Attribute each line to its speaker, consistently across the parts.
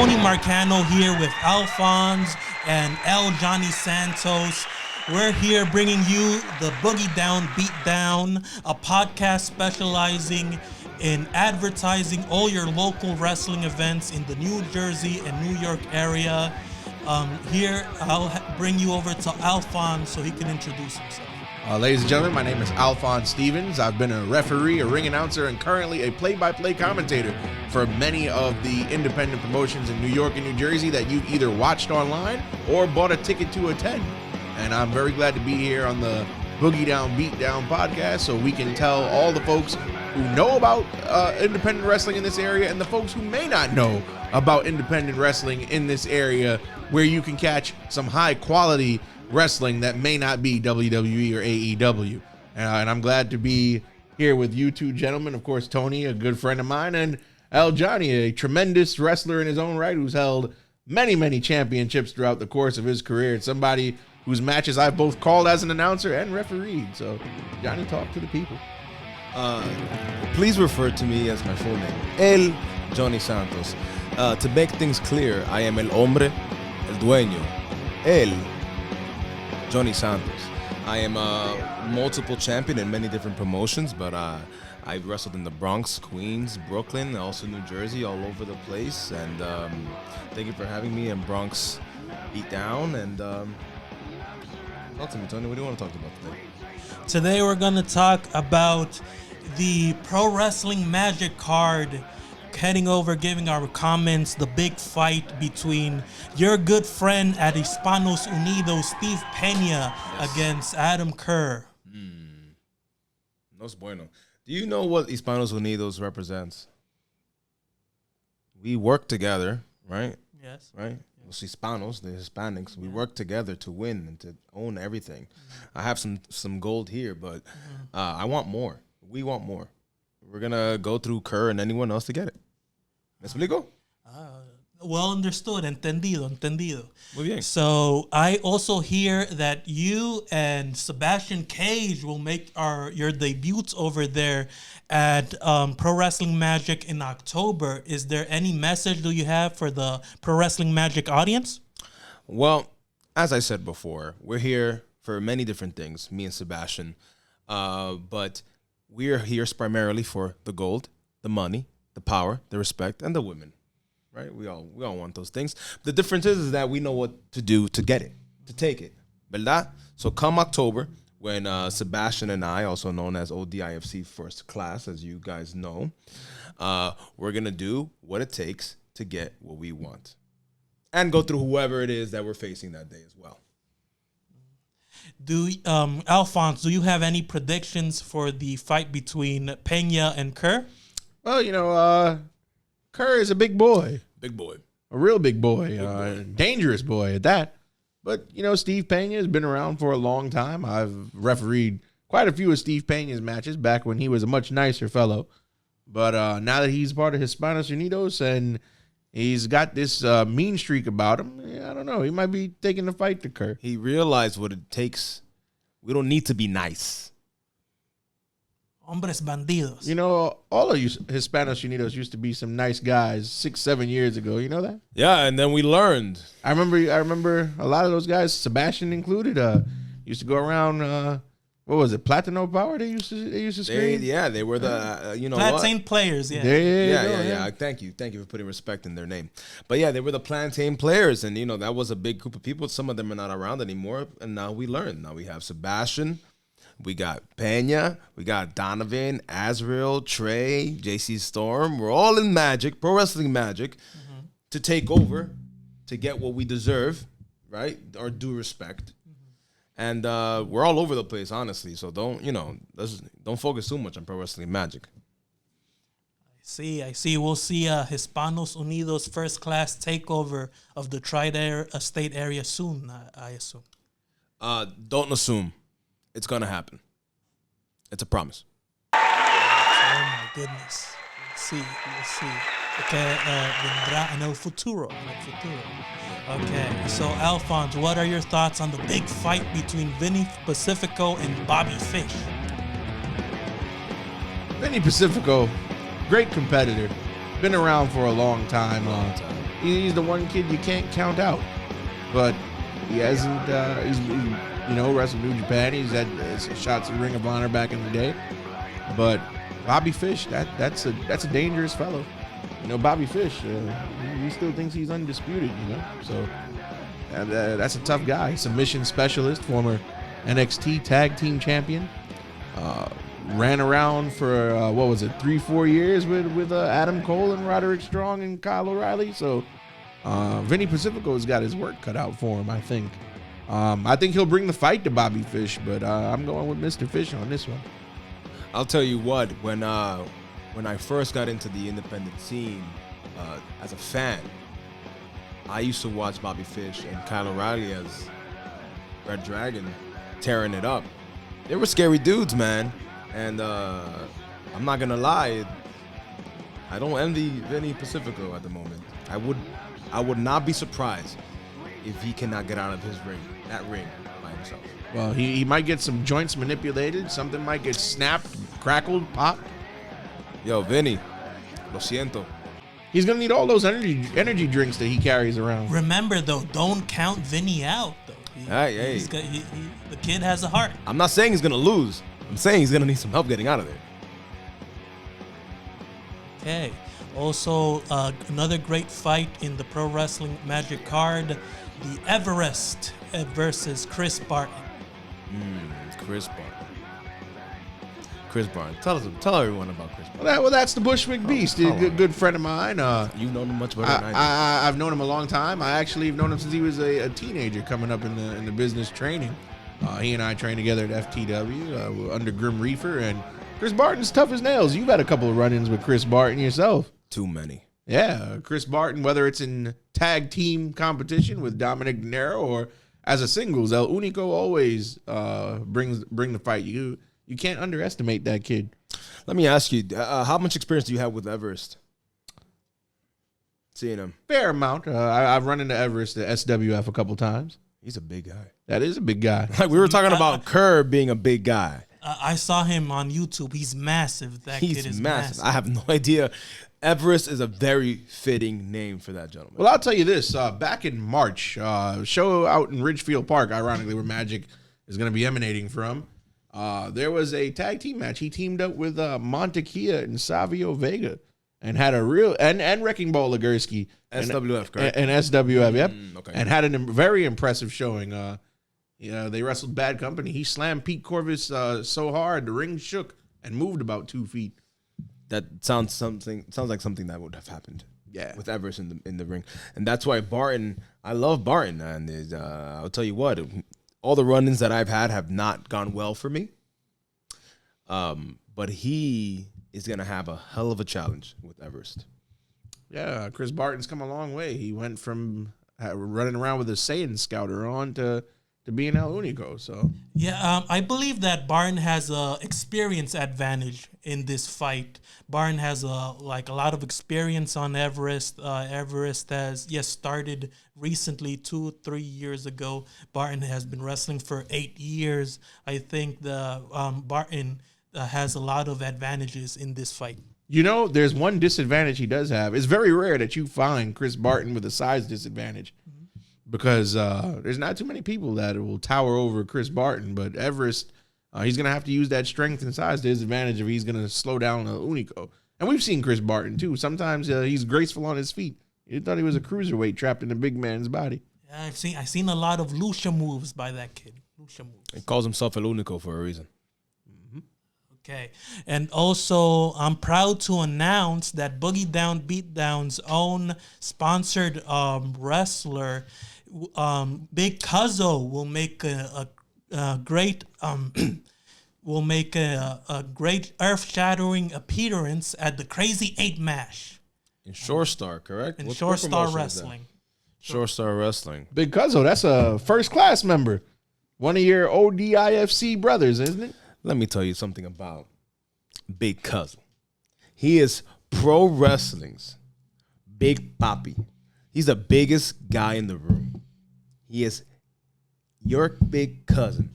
Speaker 1: Tony Marcano here with Alphonse and El Johnny Santos. We're here bringing you the Boogie Down Beatdown, a podcast specializing in advertising all your local wrestling events in the New Jersey and New York area. Here, I'll bring you over to Alphonse so he can introduce himself.
Speaker 2: Ladies and gentlemen, my name is Alphonse Stevens. I've been a referee, a ring announcer, and currently a play-by-play commentator for many of the independent promotions in New York and New Jersey that you've either watched online or bought a ticket to attend. And I'm very glad to be here on the Boogie Down Beatdown podcast so we can tell all the folks who know about independent wrestling in this area and the folks who may not know about independent wrestling in this area where you can catch some high-quality wrestling that may not be WWE or AEW. And I'm glad to be here with you two gentlemen. Of course, Tony, a good friend of mine, and El Johnny, a tremendous wrestler in his own right who's held many, many championships throughout the course of his career. It's somebody whose matches I've both called as an announcer and refereed. So, Johnny, talk to the people.
Speaker 3: Please refer to me as my full name, El Johnny Santos. To make things clear, I am el hombre, el dueño, El Johnny Santos. I am a multiple champion in many different promotions, but I wrestled in the Bronx, Queens, Brooklyn, also New Jersey, all over the place. And thank you for having me in Bronx Beatdown. And talk to me, Tony. What do you want to talk about today?
Speaker 1: Today we're going to talk about the Pro Wrestling Magic card, heading over, giving our comments, the big fight between your good friend at Hispanos Unidos, Steve Pena, against Adam Kerr.
Speaker 3: No es bueno. Do you know what Hispanos Unidos represents? We work together, right?
Speaker 1: Yes.
Speaker 3: Right? Los Hispanos, the Hispanics, we work together to win and to own everything. I have some gold here, but I want more. We want more. We're going to go through Kerr and anyone else to get it. ¿Me explico?
Speaker 1: Well understood, entendido.
Speaker 3: Muy bien.
Speaker 1: So I also hear that you and Sebastian Cage will make your debuts over there at Pro Wrestling Magic in October. Is there any message do you have for the Pro Wrestling Magic audience?
Speaker 3: Well, as I said before, we're here for many different things, me and Sebastian. But we're here primarily for the gold, the money, the power, the respect, and the women. Right? We all want those things. The difference is that we know what to do to get it, to take it. ¿Verdad? So come October, when Sebastian and I, also known as ODIFC First Class, as you guys know, we're going to do what it takes to get what we want. And go through whoever it is that we're facing that day as well.
Speaker 1: Alphonse, do you have any predictions for the fight between Pena and Kerr?
Speaker 2: Well, Kerr is a big boy.
Speaker 3: Big boy.
Speaker 2: A real big boy. Dangerous boy at that. But, Steve Pena has been around for a long time. I've refereed quite a few of Steve Pena's matches back when he was a much nicer fellow. But now that he's part of Hispanos Unidos and he's got this mean streak about him, I don't know. He might be taking the fight to Kerr.
Speaker 3: He realized what it takes. We don't need to be nice.
Speaker 1: Hombres bandidos.
Speaker 2: All of you Hispanos Unidos used to be some nice guys 6-7 years ago. You know that?
Speaker 3: Yeah, and then we learned.
Speaker 2: I remember a lot of those guys, Sebastian included, used to go around. What was it? Platino Power. They used to scream.
Speaker 3: They were the
Speaker 1: Plantain players. Yeah.
Speaker 3: Yeah. Thank you for putting respect in their name. But yeah, they were the Plantain players, and that was a big group of people. Some of them are not around anymore, and now we learn. Now we have Sebastian. We got Pena, we got Donovan, Azrael, Trey, JC Storm. We're all in Magic, Pro Wrestling Magic, to take over, to get what we deserve, right? Our due respect. And we're all over the place, honestly. So don't focus too much on Pro Wrestling Magic.
Speaker 1: I see. We'll see Hispanos Unidos First Class takeover of the Tri-State area soon, I assume.
Speaker 3: Don't assume. It's going to happen. It's a promise.
Speaker 1: Oh, my goodness. We'll see. Okay, vendrá en el futuro. Okay, so Alphonse, what are your thoughts on the big fight between Vinny Pacifico and Bobby Fish?
Speaker 2: Vinny Pacifico, great competitor. Been around for a long time. He's the one kid you can't count out. But he hasn't. He's wrestled New Japan. He's had shots at Ring of Honor back in the day. But Bobby Fish, that's a dangerous fellow. Bobby Fish, he still thinks he's undisputed. So that's a tough guy. Submission specialist, former NXT Tag Team Champion. Ran around for 3-4 years with Adam Cole and Roderick Strong and Kyle O'Reilly. So Vinny Pacifico's got his work cut out for him, I think. I think he'll bring the fight to Bobby Fish, but I'm going with Mr. Fish on this one.
Speaker 3: I'll tell you what, when I first got into the independent scene as a fan, I used to watch Bobby Fish and Kyle O'Reilly as Red Dragon tearing it up. They were scary dudes, man. And I'm not gonna lie, I don't envy Vinny Pacifico at the moment. I would not be surprised if he cannot get out of that ring by himself.
Speaker 2: Well, he might get some joints manipulated. Something might get snapped, crackled, popped.
Speaker 3: Yo, Vinny, lo siento.
Speaker 2: He's gonna need all those energy drinks that he carries around.
Speaker 1: Remember though, don't count Vinny out though. The kid has a heart.
Speaker 3: I'm not saying he's gonna lose. I'm saying he's gonna need some help getting out of there.
Speaker 1: Okay. Also, another great fight in the Pro Wrestling Magic card, the Everest versus Chris Barton.
Speaker 3: Chris Barton. Tell everyone about Chris Barton.
Speaker 2: Well, that's the Bushwick Beast. A good friend of mine.
Speaker 3: You've known him much better than I do.
Speaker 2: I've known him a long time. I actually have known him since he was a teenager coming up in the business training. He and I trained together at FTW under Grim Reaper, and Chris Barton's tough as nails. You've had a couple of run-ins with Chris Barton yourself.
Speaker 3: Too many.
Speaker 2: Yeah, Chris Barton, whether it's in tag team competition with Dominic De Niro or as a singles, El Único always bring the fight. You can't underestimate that kid.
Speaker 3: Let me ask you, how much experience do you have with Everest? Seeing him?
Speaker 2: Fair amount. I've run into Everest at SWF a couple times.
Speaker 3: He's a big guy.
Speaker 2: That is a big guy.
Speaker 3: Like we were talking about Kerr being a big guy.
Speaker 1: I saw him on YouTube. He's massive. That kid is massive.
Speaker 3: I have no idea. Everest is a very fitting name for that gentleman.
Speaker 2: Well, I'll tell you this. Back in March, show out in Ridgefield Park, ironically, where Magic is going to be emanating from, there was a tag team match. He teamed up with Montekia and Savio Vega and had a real, and Wrecking Ball Legursky.
Speaker 3: SWF, correct?
Speaker 2: And SWF, yep.
Speaker 3: Okay.
Speaker 2: And had a very impressive showing. They wrestled Bad Company. He slammed Pete Corvus so hard, the ring shook and moved about 2 feet.
Speaker 3: That sounds like something that would have happened.
Speaker 2: Yeah,
Speaker 3: with Everest in the ring, and that's why Barton. I love Barton, and I'll tell you what, all the run-ins that I've had have not gone well for me. But he is gonna have a hell of a challenge with Everest.
Speaker 2: Yeah, Chris Barton's come a long way. He went from running around with a Saiyan Scouter on to being El Único. So
Speaker 1: yeah, I believe that Barton has a experience advantage in this fight. Barton has a lot of experience on Everest. Everest has started recently 2-3 years ago. Barton has been wrestling for 8 years. I think the Barton has a lot of advantages in this fight.
Speaker 2: There's one disadvantage he does have. It's very rare that you find Chris Barton with a size disadvantage. Because there's not too many people that will tower over Chris Barton, but Everest, he's going to have to use that strength and size to his advantage if he's going to slow down El Único. And we've seen Chris Barton, too. Sometimes he's graceful on his feet. You thought he was a cruiserweight trapped in a big man's body.
Speaker 1: Yeah, I've seen a lot of Lucha moves by that kid. Lucha moves.
Speaker 3: He calls himself El Único for a reason.
Speaker 1: Okay. And also, I'm proud to announce that Boogie Down Beatdown's own sponsored wrestler, Big Cuzzo, will make a great great earth-shattering appearance at the Crazy 8 Mash.
Speaker 3: In Shore Star, correct?
Speaker 1: In Shore Star Wrestling.
Speaker 3: Shore Star Wrestling.
Speaker 2: Big Cuzzo, that's a first-class member. One of your ODIFC brothers, isn't it?
Speaker 3: Let me tell you something about Big Cuzzo. He is pro wrestling's Big Papi. He's the biggest guy in the room. He is your big cousin,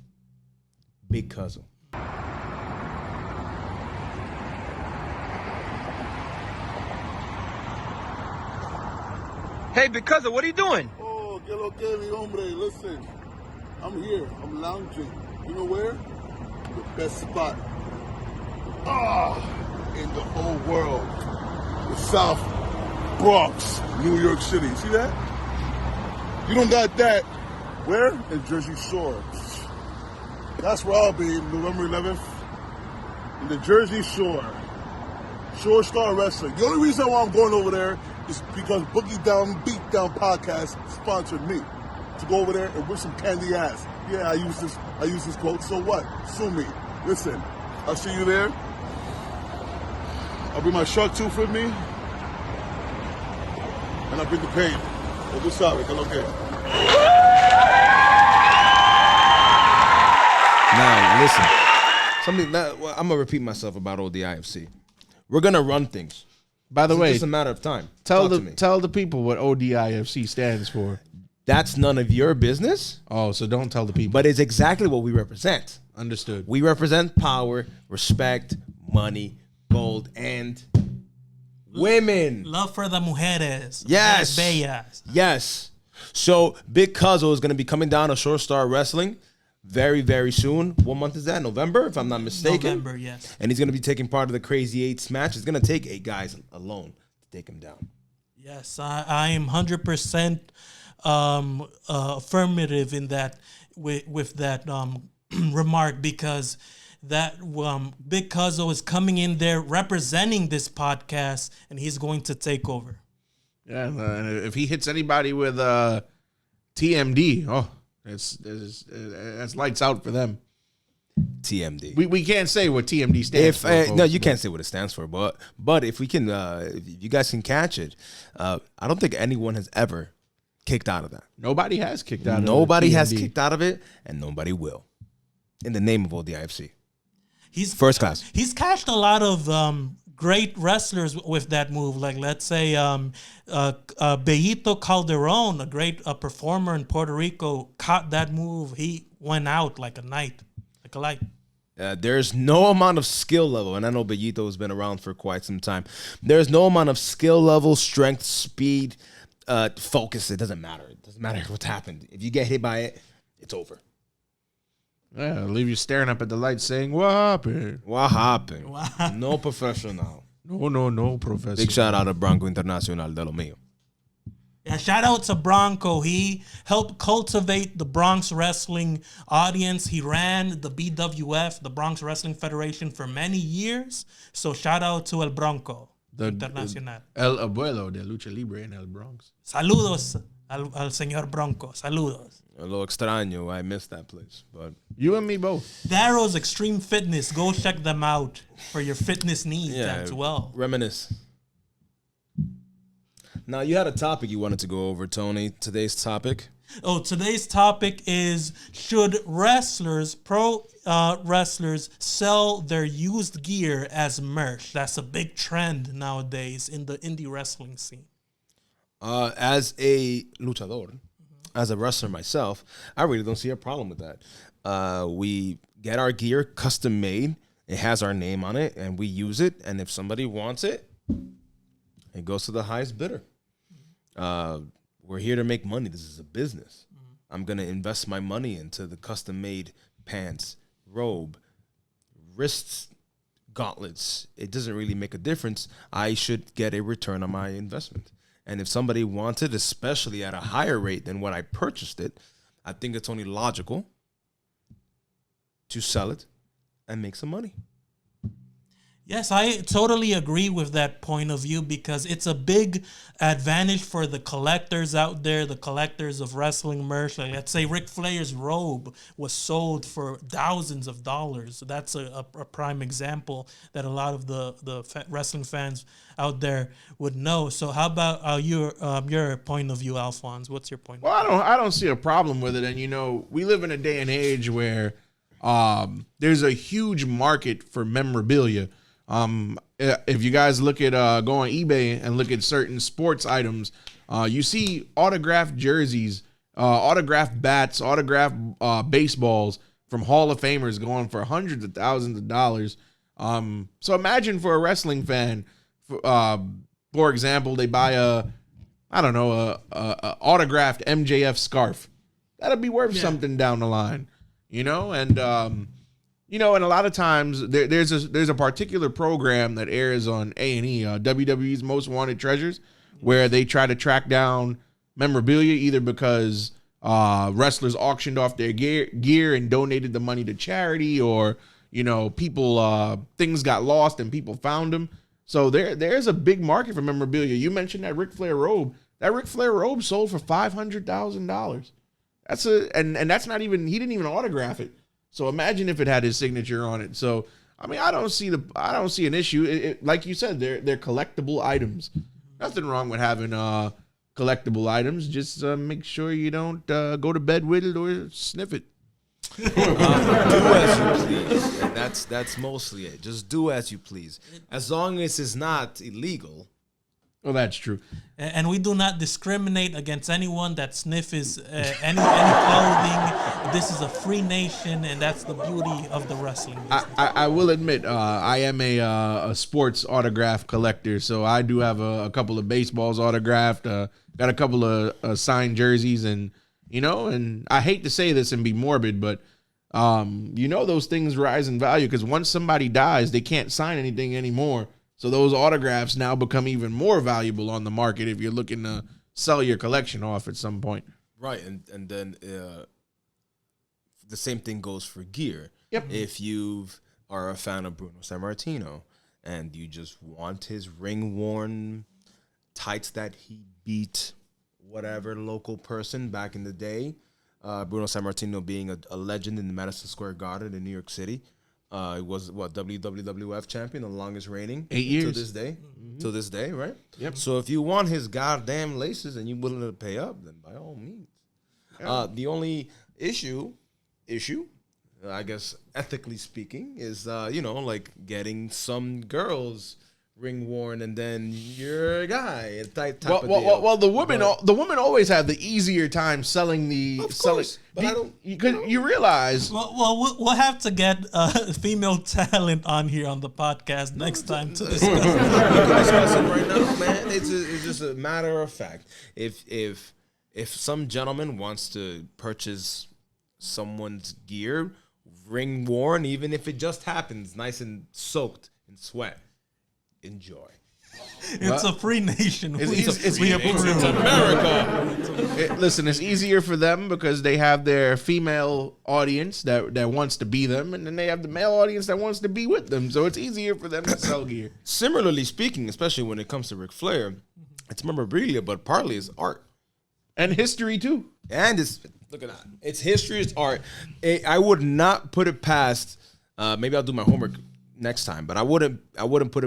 Speaker 3: Big Cuzzo.
Speaker 4: Hey, because of what are you doing?
Speaker 5: Oh, que lo que, mi hombre. Listen, I'm here. I'm lounging. You know where? The best spot. In the whole world. The South Bronx, New York City. See that? You don't got that. Where? In Jersey Shore. That's where I'll be November 11th. In the Jersey Shore. Shore Star Wrestling. The only reason why I'm going over there is because Boogie Down Beatdown podcast sponsored me to go over there and whip some candy ass. Yeah, I use this quote. So what? Sue me. Listen, I'll see you there. I'll bring my shark tooth with me. And I'll bring the pain. Well, tú sabes, que lo que.
Speaker 3: Now, listen. Something that I'm gonna repeat myself about ODIFC. We're gonna run things.
Speaker 2: By the way,
Speaker 3: it's just a matter of time.
Speaker 2: tell the people what ODIFC stands for.
Speaker 3: That's none of your business.
Speaker 2: Oh, so don't tell the people.
Speaker 3: But it's exactly what we represent.
Speaker 2: Understood.
Speaker 3: We represent power, respect, money, gold, and women.
Speaker 1: Love for the mujeres.
Speaker 3: Yes.
Speaker 1: Bellas.
Speaker 3: Yes. So Big Cuzzo is going to be coming down to Short Star Wrestling very, very soon. What month is that? November, if I'm not mistaken.
Speaker 1: November, yes.
Speaker 3: And he's going to be taking part of the Crazy Eights match. It's going to take 8 guys alone to take him down.
Speaker 1: Yes, I am 100% affirmative in that with that remark, because that Big Cuzzo is coming in there representing this podcast, and he's going to take over.
Speaker 2: Yeah, and if he hits anybody with TMD, that's lights out for them.
Speaker 3: TMD.
Speaker 2: We can't say what TMD stands for.
Speaker 3: No, you can't say what it stands for, but if we can, if you guys can catch it, I don't think anyone has ever kicked out of that.
Speaker 2: Nobody has kicked out of it.
Speaker 3: Nobody has kicked out of it, and nobody will. In the name of ODIFC.
Speaker 1: He's
Speaker 3: first class.
Speaker 1: He's catched a lot of great wrestlers with that move. Like, let's say Bellito Calderon, a great performer in Puerto Rico, caught that move. He went out like a light. There's
Speaker 3: no amount of skill level, and I know Bellito has been around for quite some time. There's no amount of skill level, strength, speed, focus. It doesn't matter. It doesn't matter what's happened. If you get hit by it, it's over.
Speaker 2: Yeah, leave you staring up at the light saying, what happened?
Speaker 3: What happened? No professional.
Speaker 2: No professional.
Speaker 3: Big shout out to Bronco Internacional de lo mío.
Speaker 1: Yeah, shout out to Bronco. He helped cultivate the Bronx wrestling audience. He ran the BWF, the Bronx Wrestling Federation, for many years. So shout out to El Bronco Internacional.
Speaker 2: El abuelo de lucha libre en el Bronx.
Speaker 1: Saludos al señor Bronco. Saludos.
Speaker 3: A little extraño. I miss that place. But
Speaker 2: you and me both.
Speaker 1: Darrow's Extreme Fitness. Go check them out for your fitness needs as well.
Speaker 3: Reminisce. Now, you had a topic you wanted to go over, Tony. Today's topic?
Speaker 1: Today's topic is, should pro wrestlers sell their used gear as merch? That's a big trend nowadays in the indie wrestling scene.
Speaker 3: As a luchador, as a wrestler myself, I really don't see a problem with that. We get our gear custom made. It has our name on it, and we use it. And if somebody wants it, it goes to the highest bidder. We're here to make money. This is a business. I'm going to invest my money into the custom-made pants, robe, wrists, gauntlets. It doesn't really make a difference. I should get a return on my investment. And if somebody wants it, especially at a higher rate than what I purchased it, I think it's only logical to sell it and make some money.
Speaker 1: Yes, I totally agree with that point of view, because it's a big advantage for the collectors out there, the collectors of wrestling merch. Like, let's say Ric Flair's robe was sold for thousands of dollars. So that's a prime example that a lot of the wrestling fans out there would know. So how about your point of view, Alphonse? What's your point?
Speaker 2: Well, I don't see a problem with it. And, we live in a day and age where there's a huge market for memorabilia. If you guys look at go on eBay and look at certain sports items, you see autographed jerseys, autographed bats, autographed baseballs from Hall of Famers going for hundreds of thousands of dollars. So imagine for a wrestling fan, for example, they buy I don't know, a autographed MJF scarf. That'll be worth something down the line, you know? And, you know, and a lot of times there's a particular program that airs on A&E, WWE's Most Wanted Treasures, where they try to track down memorabilia either because wrestlers auctioned off their gear and donated the money to charity, or, you know, people, things got lost and people found them. So there's a big market for memorabilia. You mentioned that Ric Flair robe. That Ric Flair robe sold for $500,000. And that's not even, he didn't even autograph it. So imagine if it had his signature on it. So I mean, I don't see an issue. Like you said, they're collectible items. Nothing wrong with having collectible items. Just make sure you don't go to bed with it or sniff it.
Speaker 3: Do as you please. And that's mostly it. Just do as you please. As long as it's not illegal.
Speaker 2: Well, that's true.
Speaker 1: And we do not discriminate against anyone that sniffs any clothing. This is a free nation, and that's the beauty of the wrestling business.
Speaker 2: I will admit, I am a sports autograph collector, so I do have a couple of baseballs autographed. Got a couple of signed jerseys, and you know, and I hate to say this and be morbid, but you know, those things rise in value because once somebody dies, they can't sign anything anymore. So those autographs now become even more valuable on the market if you're looking to sell your collection off at some point.
Speaker 3: Right, and then the same thing goes for gear.
Speaker 2: Yep.
Speaker 3: If you are a fan of Bruno Sammartino and you just want his ring-worn tights that he beat whatever local person back in the day, Bruno Sammartino being a legend in the Madison Square Garden in New York City, he was WWF champion, the longest reigning
Speaker 2: 8 years
Speaker 3: to this day. Mm-hmm. To this day, right?
Speaker 2: Yep.
Speaker 3: So if you want his goddamn laces and you're willing to pay up, then by all means. Yeah. The only issue, I guess ethically speaking, is you know, like getting some girls ring worn and then you're a guy type of deal.
Speaker 2: Well, the women always have the easier time selling the
Speaker 3: but I don't.
Speaker 2: You realize.
Speaker 1: Well, we'll have to get female talent on here on the podcast next time to discuss.
Speaker 3: We can discuss it right now, man. It's just a matter of fact. If some gentleman wants to purchase someone's gear, ring worn, even if it just happens nice and soaked in sweat, enjoy.
Speaker 1: It's a free nation.
Speaker 2: It's
Speaker 3: America.
Speaker 2: Listen, it's easier for them because they have their female audience that wants to be them, and then they have the male audience that wants to be with them. So it's easier for them to sell gear.
Speaker 3: Similarly speaking, especially when it comes to Ric Flair, it's memorabilia, but partly it's art.
Speaker 2: And history, too.
Speaker 3: And it's, look at that. It's history, it's art. I would not put it past, maybe I'll do my homework next time, but I wouldn't put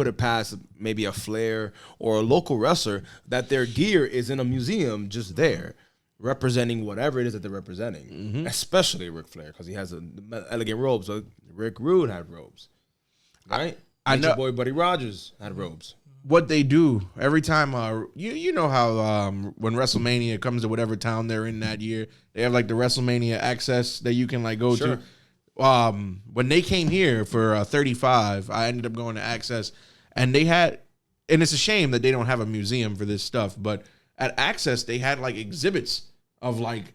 Speaker 3: it past maybe a Flair or a local wrestler that their gear is in a museum just there, representing whatever it is that they're representing, especially Ric Flair because he has elegant robes. So Rick Rude had robes, right? I know. Your boy Buddy Rogers had robes.
Speaker 2: What they do every time, you know how when WrestleMania comes to whatever town they're in that year, they have like the WrestleMania access that you can like go to. When they came here for 35, I ended up going to Access, and they had, and it's a shame that they don't have a museum for this stuff, but at Access, they had like exhibits of like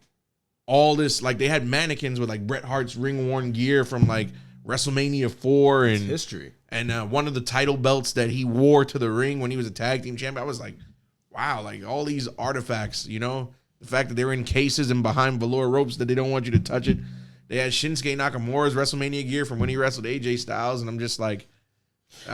Speaker 2: all this, like they had mannequins with like Bret Hart's ring-worn gear from like WrestleMania 4 and
Speaker 3: it's history.
Speaker 2: And one of the title belts that he wore to the ring when he was a tag team champion. I was like, wow, like all these artifacts, you know, the fact that they're in cases and behind velour ropes that they don't want you to touch it. They had Shinsuke Nakamura's WrestleMania gear from when he wrestled AJ Styles, and I'm just like,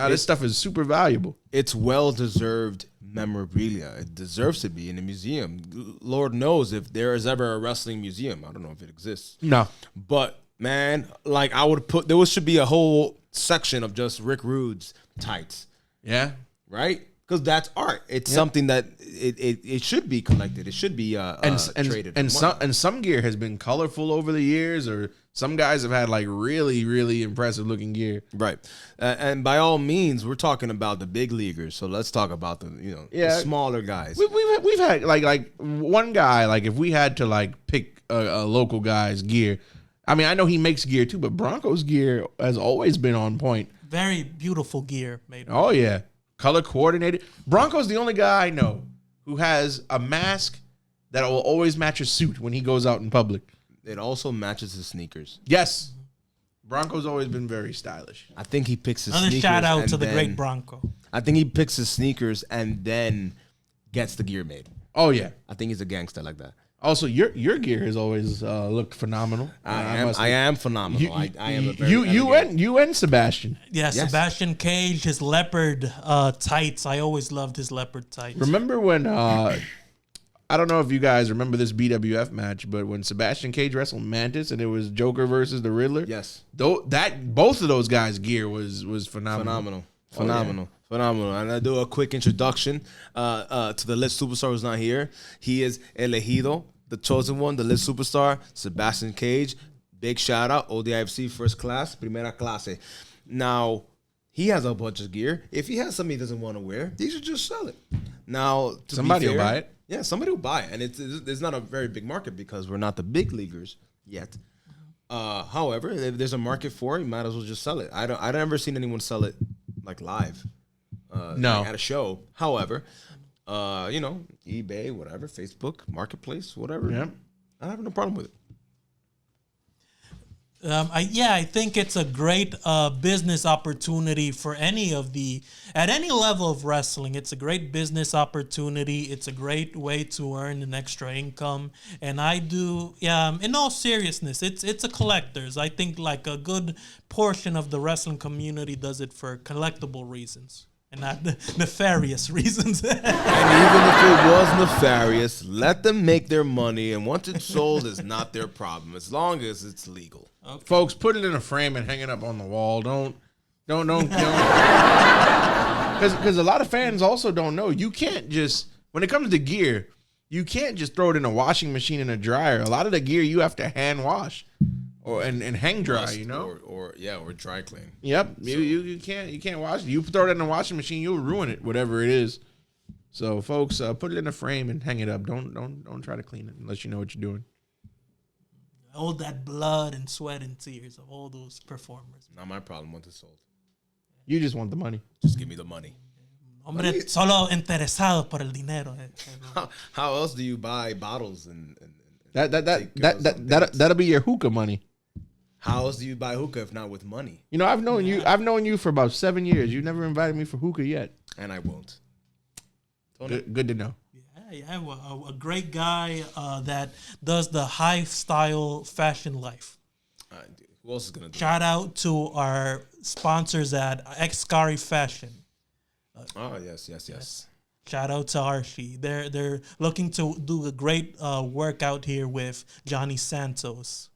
Speaker 2: this stuff is super valuable.
Speaker 3: It's well-deserved memorabilia. It deserves to be in a museum. Lord knows if there is ever a wrestling museum. I don't know if it exists.
Speaker 2: No.
Speaker 3: But, man, like there should be a whole section of just Rick Rude's tights.
Speaker 2: Yeah.
Speaker 3: Right? Because that's art. It's something that it should be collected. It should be traded.
Speaker 2: And some gear has been colorful over the years, or some guys have had like really, really impressive looking gear.
Speaker 3: Right. And by all means, we're talking about the big leaguers. So let's talk about the smaller guys.
Speaker 2: We've had like one guy, like if we had to like pick a local guy's gear. I mean, I know he makes gear too, but Bronco's gear has always been on point.
Speaker 1: Very beautiful gear made.
Speaker 2: Oh yeah. Color coordinated. Bronco's the only guy I know who has a mask that will always match a suit when he goes out in public.
Speaker 3: It also matches his sneakers.
Speaker 2: Yes. Bronco's always been very stylish.
Speaker 3: I think he picks his
Speaker 1: Another
Speaker 3: sneakers.
Speaker 1: shout out
Speaker 3: and
Speaker 1: to the
Speaker 3: then-
Speaker 1: great Bronco.
Speaker 3: I think he picks his sneakers and then gets the gear made.
Speaker 2: Oh, yeah.
Speaker 3: I think he's a gangster like that.
Speaker 2: Also, your gear has always looked phenomenal.
Speaker 3: I am phenomenal. I am a very
Speaker 2: you and Sebastian.
Speaker 1: Yeah,
Speaker 3: Yes.
Speaker 1: Sebastian Cage, his leopard tights. I always loved his leopard tights.
Speaker 2: Remember when I don't know if you guys remember this BWF match, but when Sebastian Cage wrestled Mantis and it was Joker versus the Riddler.
Speaker 3: Yes.
Speaker 2: Both of those guys' gear was phenomenal.
Speaker 3: Phenomenal. And I do a quick introduction to the lit superstar who's not here. He is Elegido, the chosen one, the lit superstar, Sebastian Cage. Big shout out, ODIFC first class, primera clase. Now, he has a bunch of gear. If he has something he doesn't want to wear, he should just sell it. Now,
Speaker 2: Somebody will buy it.
Speaker 3: Yeah, somebody will buy it. And it's not a very big market because we're not the big leaguers yet. However, if there's a market for it, you might as well just sell it. I've never seen anyone sell it like live.
Speaker 2: No.
Speaker 3: Like at a show. However, eBay, whatever, Facebook, Marketplace, whatever.
Speaker 2: Yeah.
Speaker 3: I have no problem with it.
Speaker 1: I think it's a great business opportunity for at any level of wrestling. It's a great business opportunity. It's a great way to earn an extra income. And in all seriousness, it's a collector's. I think like a good portion of the wrestling community does it for collectible reasons and not nefarious reasons.
Speaker 3: And even if it was nefarious, let them make their money. And once it's sold, it's not their problem, as long as it's legal.
Speaker 1: Okay.
Speaker 2: Folks, put it in a frame and hang it up on the wall. Don't because a lot of fans also don't know. You can't just, when it comes to gear, you can't just throw it in a washing machine and a dryer. A lot of the gear you have to hand wash and hang dry,
Speaker 3: or dry clean.
Speaker 2: Yep. You can't wash it. You throw it in a washing machine, you'll ruin it, whatever it is. So folks, put it in a frame and hang it up. Don't try to clean it unless you know what you're doing.
Speaker 1: All that blood and sweat and tears of all those performers.
Speaker 3: Not my problem once it's sold.
Speaker 2: You just want the money.
Speaker 3: Just give me the money.
Speaker 1: Hombre, solo interesado por el dinero.
Speaker 3: How else do you buy bottles and
Speaker 2: That'll be your hookah money.
Speaker 3: how else do you buy hookah if not with money?
Speaker 2: You know, I've known you for about 7 years. You never invited me for hookah yet.
Speaker 3: And I won't.
Speaker 2: Good to know.
Speaker 1: Yeah, a great guy that does the high style fashion life.
Speaker 3: Dude, who else is gonna do
Speaker 1: Shout out to our sponsors at Excari Fashion.
Speaker 3: it? Oh yes.
Speaker 1: Shout out to Archie. They're looking to do a great work out here with Johnny Santos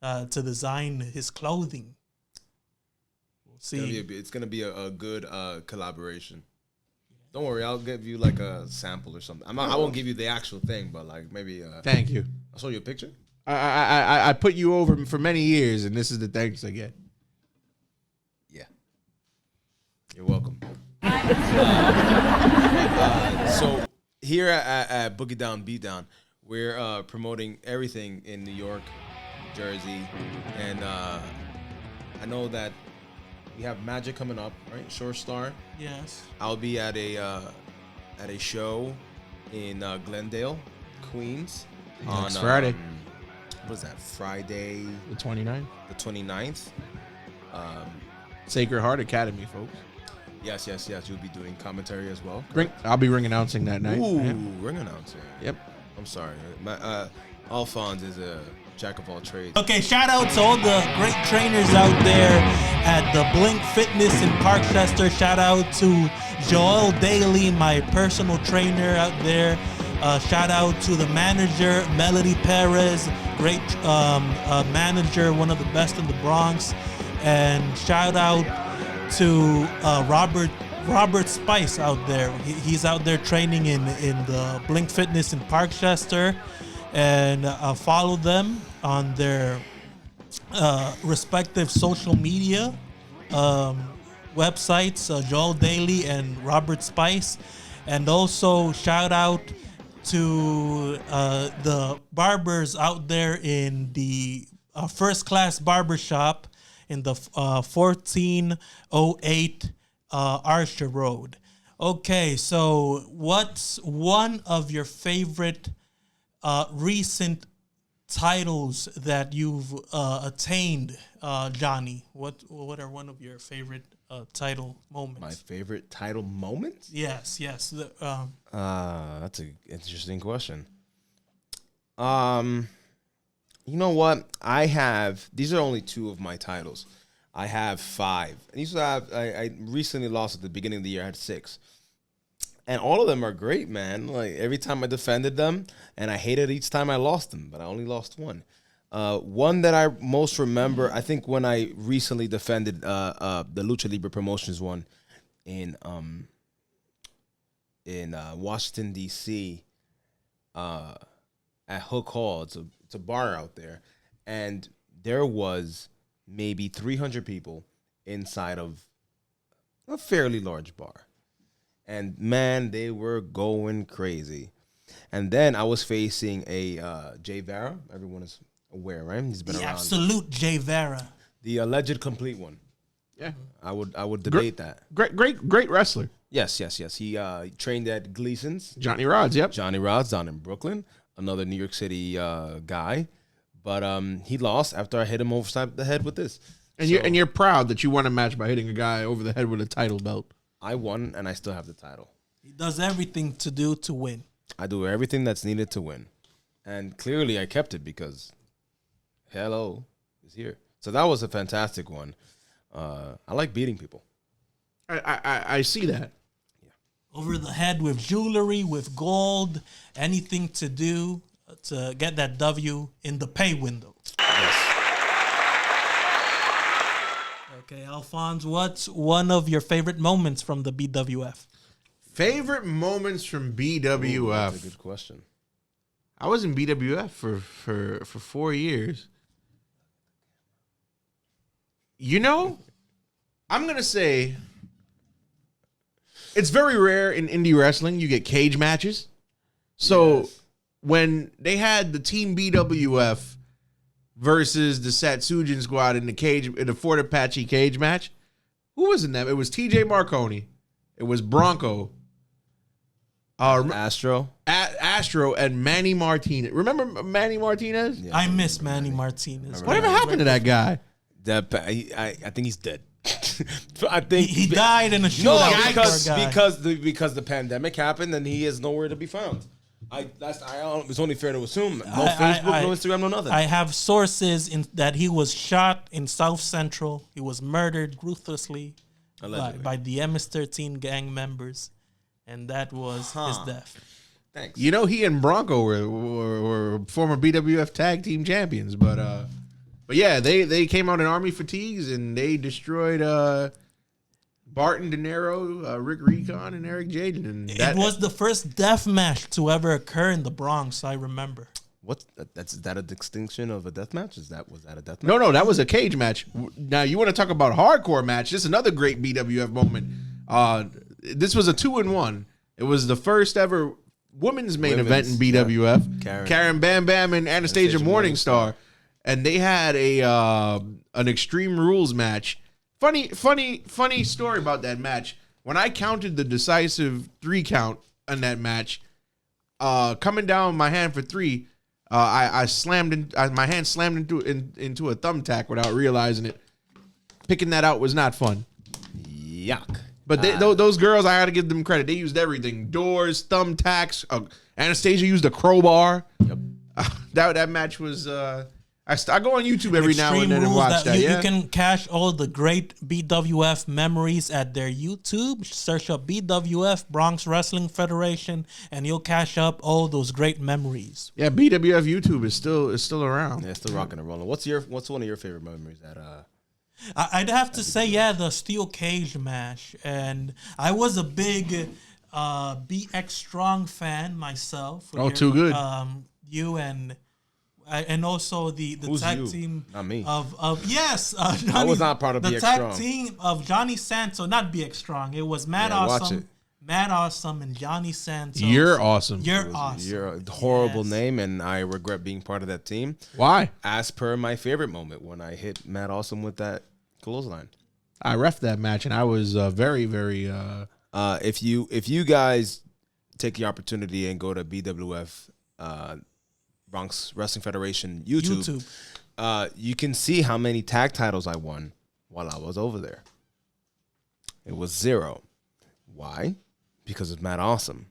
Speaker 1: to design his clothing. We'll see.
Speaker 3: It's gonna be a good collaboration. Don't worry, I'll give you like a sample or something. I won't give you the actual thing, but like maybe.
Speaker 2: Thank you.
Speaker 3: I'll show you a picture.
Speaker 2: I put you over for many years, and this is the thanks I get.
Speaker 3: Yeah. You're welcome. So here at Boogie Down Beatdown, we're promoting everything in New York, Jersey, and I know that we have Magic coming up, right? Shore Star.
Speaker 1: Yes.
Speaker 3: I'll be at a show in Glendale, Queens,
Speaker 2: Next Friday.
Speaker 3: What is that? Friday
Speaker 2: The 29th.
Speaker 3: the 29th.
Speaker 2: Sacred Heart Academy, folks.
Speaker 3: Yes. You'll be doing commentary as well.
Speaker 2: I'll be ring announcing that night.
Speaker 3: Ooh,
Speaker 2: Yeah.
Speaker 3: ring announcer.
Speaker 2: Yep.
Speaker 3: I'm sorry. Alphonse is a jack of all trades.
Speaker 1: Okay, shout out to all the great trainers out there at the Blink Fitness in Parkchester. Shout out to Joel Daly, my personal trainer out there. Shout out to the manager, Melody Perez, great manager, one of the best in the Bronx. And shout out to Robert Spice out there. He's out there training in the Blink Fitness in Parkchester. And follow them on their respective social media websites, Joel Daly and Robert Spice. And also shout out to the barbers out there in the First Class Barbershop in the 1408 Archer Road. Okay, so what's one of your favorite recent titles that you've attained, Johnny? What are one of your favorite title moments?
Speaker 3: My favorite title moments?
Speaker 1: Yes.
Speaker 3: That's an interesting question. You know what? These are only 2 of my titles. I have 5. I recently lost at the beginning of the year. I had 6. And all of them are great, man. Like every time I defended them, and I hated each time I lost them, but I only lost one. One that I most remember, I think when I recently defended the Lucha Libre Promotions one in Washington D.C. At Hook Hall. It's a bar out there, and there was maybe 300 people inside of a fairly large bar, and man, they were going crazy. And then I was facing a Jay Vera. Everyone is aware, right? He's been
Speaker 1: The
Speaker 3: around.
Speaker 1: absolute Jay Vera.
Speaker 3: The alleged complete one.
Speaker 2: Yeah.
Speaker 3: I would debate that.
Speaker 2: Great wrestler.
Speaker 3: Yes. He trained at Gleason's.
Speaker 2: Johnny Rods, yep.
Speaker 3: Johnny Rods down in Brooklyn, another New York City guy. But he lost after I hit him over the head with this.
Speaker 2: And you're proud that you won a match by hitting a guy over the head with a title belt.
Speaker 3: I won, and I still have the title.
Speaker 1: He does everything to win.
Speaker 3: I do everything that's needed to win. And clearly I kept it because hello is here. So that was a fantastic one. I like beating people.
Speaker 2: I see that.
Speaker 1: Over the head with jewelry, with gold, anything to do to get that W in the pay window.
Speaker 3: Yes.
Speaker 1: Okay, Alphonse, what's one of your favorite moments from the BWF?
Speaker 2: Favorite moments from BWF.
Speaker 3: Ooh, that's a good question.
Speaker 2: I was in BWF for 4 years. You know, I'm going to say it's very rare in indie wrestling you get cage matches. So when they had the Team BWF versus the Satsujin Squad in the Fort Apache cage match, who was in that? It was TJ Marconi. It was Bronco.
Speaker 3: Astro.
Speaker 2: Astro and Manny Martinez. Remember Manny Martinez?
Speaker 3: Yeah,
Speaker 1: I miss Manny Martinez.
Speaker 2: Whatever happened to that guy?
Speaker 3: I think he's dead. I think
Speaker 1: He died in a shootout.
Speaker 3: because the pandemic happened and he is nowhere to be found. It's only fair to assume. No Facebook, no Instagram, no nothing.
Speaker 1: I have sources that he was shot in South Central. He was murdered ruthlessly by the MS-13 gang members, and that was his death.
Speaker 3: Thanks.
Speaker 2: You know, he and Bronco were former BWF tag team champions, but yeah, they came out in army fatigues and they destroyed Barton De Niro, Rick Recon, and Eric Jaden. And
Speaker 1: It was the first death match to ever occur in the Bronx, I remember.
Speaker 3: Is that a distinction of a death match? Was that a death match?
Speaker 2: No, that was a cage match. Now you want to talk about hardcore match? This is another great BWF moment. This was a 2-in-1. It was the first ever women's main event in BWF.
Speaker 3: Yeah.
Speaker 2: Karen Bam Bam and Anastasia Morningstar, and they had an Extreme Rules match. Funny story about that match. When I counted the decisive 3 count on that match, coming down my hand for 3, I slammed my hand slammed into a thumbtack without realizing it. Picking that out was not fun.
Speaker 3: Yuck.
Speaker 2: But those girls, I got to give them credit. They used everything: doors, thumbtacks. Anastasia used a crowbar.
Speaker 3: Yep.
Speaker 2: That match was. I go on YouTube every now and then and watch that.
Speaker 1: You can cache all the great BWF memories at their YouTube. Search up BWF, Bronx Wrestling Federation, and you'll cache up all those great memories.
Speaker 2: Yeah, BWF YouTube is still around.
Speaker 3: Yeah, still rocking and rolling. What's one of your favorite memories that
Speaker 1: I'd have to say, the steel cage match. And I was a big BX Strong fan myself.
Speaker 2: Too good.
Speaker 1: You and also the tag
Speaker 3: you?
Speaker 1: team
Speaker 3: Not me.
Speaker 1: of yes, Johnny,
Speaker 3: I was not part of
Speaker 1: the
Speaker 3: BX
Speaker 1: tag
Speaker 3: Strong.
Speaker 1: team of Johnny Santos, not BX Strong. It was Mad
Speaker 3: watch
Speaker 1: Awesome,
Speaker 3: it.
Speaker 1: Mad Awesome, and Johnny Santos.
Speaker 2: You're awesome.
Speaker 1: You're awesome.
Speaker 3: You're a horrible
Speaker 1: Yes.
Speaker 3: name, and I regret being part of that team.
Speaker 2: Why?
Speaker 3: As per my favorite moment when I hit Matt Awesome with that clothesline.
Speaker 2: I ref that match, and I was very, very
Speaker 3: If you guys take the opportunity and go to BWF Bronx Wrestling Federation YouTube. You can see how many tag titles I won while I was over there. It was 0. Why? Because of Matt Awesome.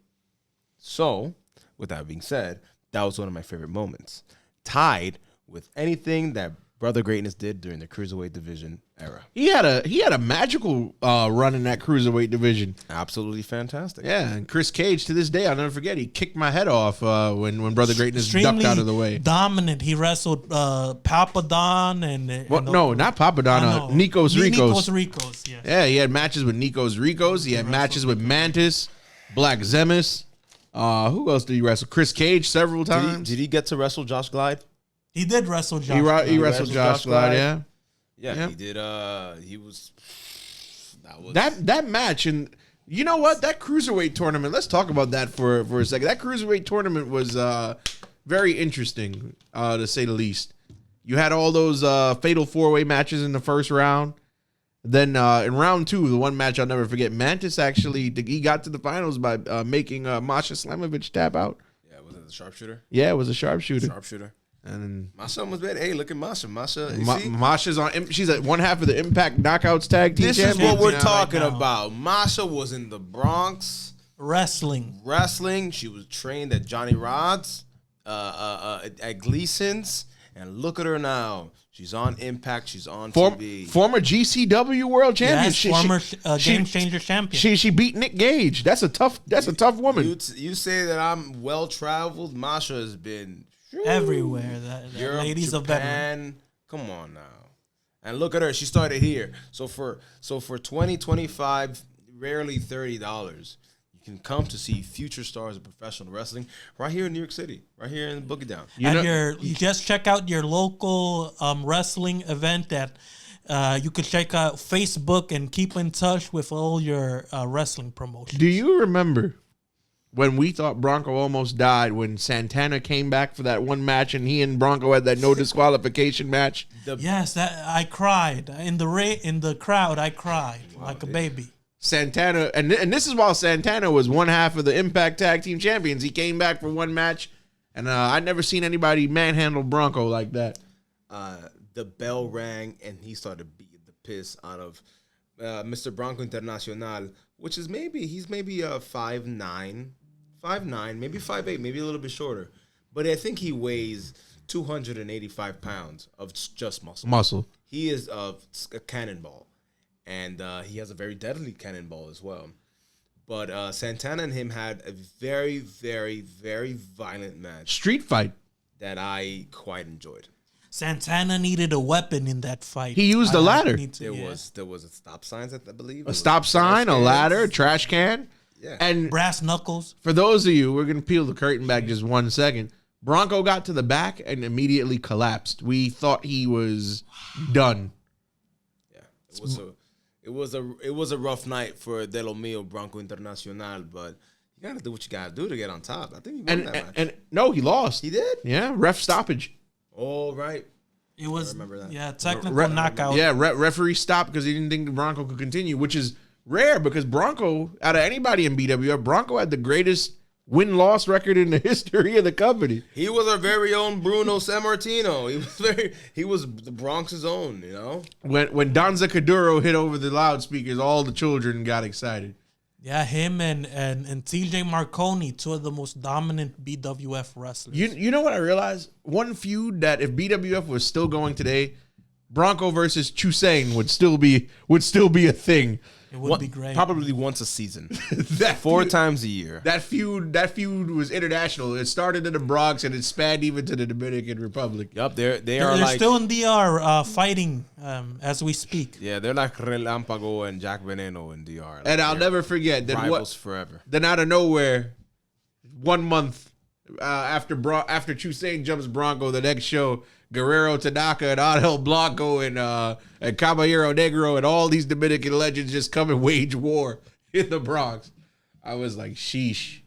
Speaker 3: So, with that being said, that was one of my favorite moments. Tied with anything that Brother Greatness did during the Cruiserweight division era.
Speaker 2: He had a magical run in that Cruiserweight division.
Speaker 3: Absolutely fantastic.
Speaker 2: Yeah, and Chris Cage, to this day, I'll never forget, he kicked my head off when Brother Greatness ducked out of the way.
Speaker 1: Dominant. He wrestled Papa Don and
Speaker 2: no, not Papa Don. Nikos Ricos.
Speaker 1: Nikos Ricos, yes.
Speaker 2: Yeah, he had matches with Nikos Ricos. He had matches with Mantis, Black Zemis. Who else did he wrestle? Chris Cage several times.
Speaker 3: Did he get to wrestle Josh Glide?
Speaker 1: He did wrestle Josh.
Speaker 2: He wrestled Josh Glide, yeah.
Speaker 3: Yeah, he did. He was.
Speaker 2: That match, and you know what? That Cruiserweight tournament. Let's talk about that for a second. That Cruiserweight tournament was very interesting, to say the least. You had all those fatal 4-way matches in the first round. Then in round 2, the one match I'll never forget, Mantis actually he got to the finals by making Masha Slamovich tap out.
Speaker 3: Yeah, was it the sharpshooter?
Speaker 2: Yeah, it was a sharpshooter.
Speaker 3: And Masha was bad. Hey, look at Masha.
Speaker 2: Masha's on. She's at one half of the Impact Knockouts tag team.
Speaker 3: This is what we're talking about. Masha was in the Bronx
Speaker 1: wrestling.
Speaker 3: She was trained at Johnny Rod's, at Gleason's, and look at her now. She's on Impact. She's on TV.
Speaker 2: Former GCW World Champion.
Speaker 1: Yes, former Game Changer champion.
Speaker 2: She beat Nick Gage. That's a tough woman.
Speaker 3: You say that I'm well traveled. Masha has been
Speaker 1: everywhere.
Speaker 3: Europe,
Speaker 1: ladies of
Speaker 3: Japan. Come on now, and look at her. She started here. So for $20-25, rarely $30, you can come to see future stars of professional wrestling right here in New York City, right here in Boogie Down.
Speaker 1: You just check out your local wrestling event that you could check out Facebook and keep in touch with all your wrestling promotions.
Speaker 2: Do you remember when we thought Bronco almost died when Santana came back for that one match and he and Bronco had that no disqualification match?
Speaker 1: Yes, I cried in the crowd. I cried like a baby.
Speaker 2: Santana, and this is while Santana was one half of the Impact Tag Team Champions. He came back for one match, and I'd never seen anybody manhandle Bronco like that.
Speaker 3: The bell rang, and he started beating the piss out of Mr. Bronco Internacional, which is he's maybe 5'9", maybe 5'8", maybe a little bit shorter. But I think he weighs 285 pounds of just muscle. He is a cannonball. And he has a very deadly cannonball as well. But Santana and him had a very, very, very violent match.
Speaker 2: Street fight.
Speaker 3: That I quite enjoyed.
Speaker 1: Santana needed a weapon in that fight.
Speaker 2: He used a ladder.
Speaker 3: There was a stop sign, I believe.
Speaker 2: A stop sign, a ladder, a trash can.
Speaker 3: Yeah.
Speaker 2: And
Speaker 1: brass knuckles.
Speaker 2: For those of you, we're going to peel the curtain back just 1 second. Bronco got to the back and immediately collapsed. We thought he was done.
Speaker 3: Yeah. It was a rough night for De Lo Mio Bronco Internacional, but you gotta do what you gotta do to get on top. I think he won that match.
Speaker 2: And no, he lost.
Speaker 3: He did?
Speaker 2: Yeah, ref stoppage.
Speaker 3: Oh, right.
Speaker 1: It was,
Speaker 3: I remember that.
Speaker 1: Yeah, technical knockout.
Speaker 2: Yeah, referee stopped because he didn't think the Bronco could continue, which is rare because Bronco, out of anybody in BWF, Bronco had the greatest win-loss record in the history of the company.
Speaker 3: He was our very own Bruno Sammartino. He was the Bronx's own, you know?
Speaker 2: When Donza Caduro hit over the loudspeakers, all the children got excited.
Speaker 1: Yeah, him and TJ Marconi, two of the most dominant BWF wrestlers.
Speaker 2: You know what I realized? One feud that if BWF was still going today, Bronco versus Chusane would still be a thing.
Speaker 1: It would be great.
Speaker 3: Probably once a season.
Speaker 2: 4
Speaker 3: times a year.
Speaker 2: That feud was international. It started in the Bronx and it spanned even to the Dominican Republic.
Speaker 3: Yup, they're
Speaker 1: still in DR fighting as we speak.
Speaker 3: Yeah, they're like Relampago and Jack Veneno in DR. Like,
Speaker 2: and I'll never forget that
Speaker 3: rivals forever.
Speaker 2: Then out of nowhere, 1 month after Chusane jumps Bronco, the next show, Guerrero Tanaka and Angel Blanco and Caballero Negro and all these Dominican legends just come and wage war in the Bronx. I was like, sheesh.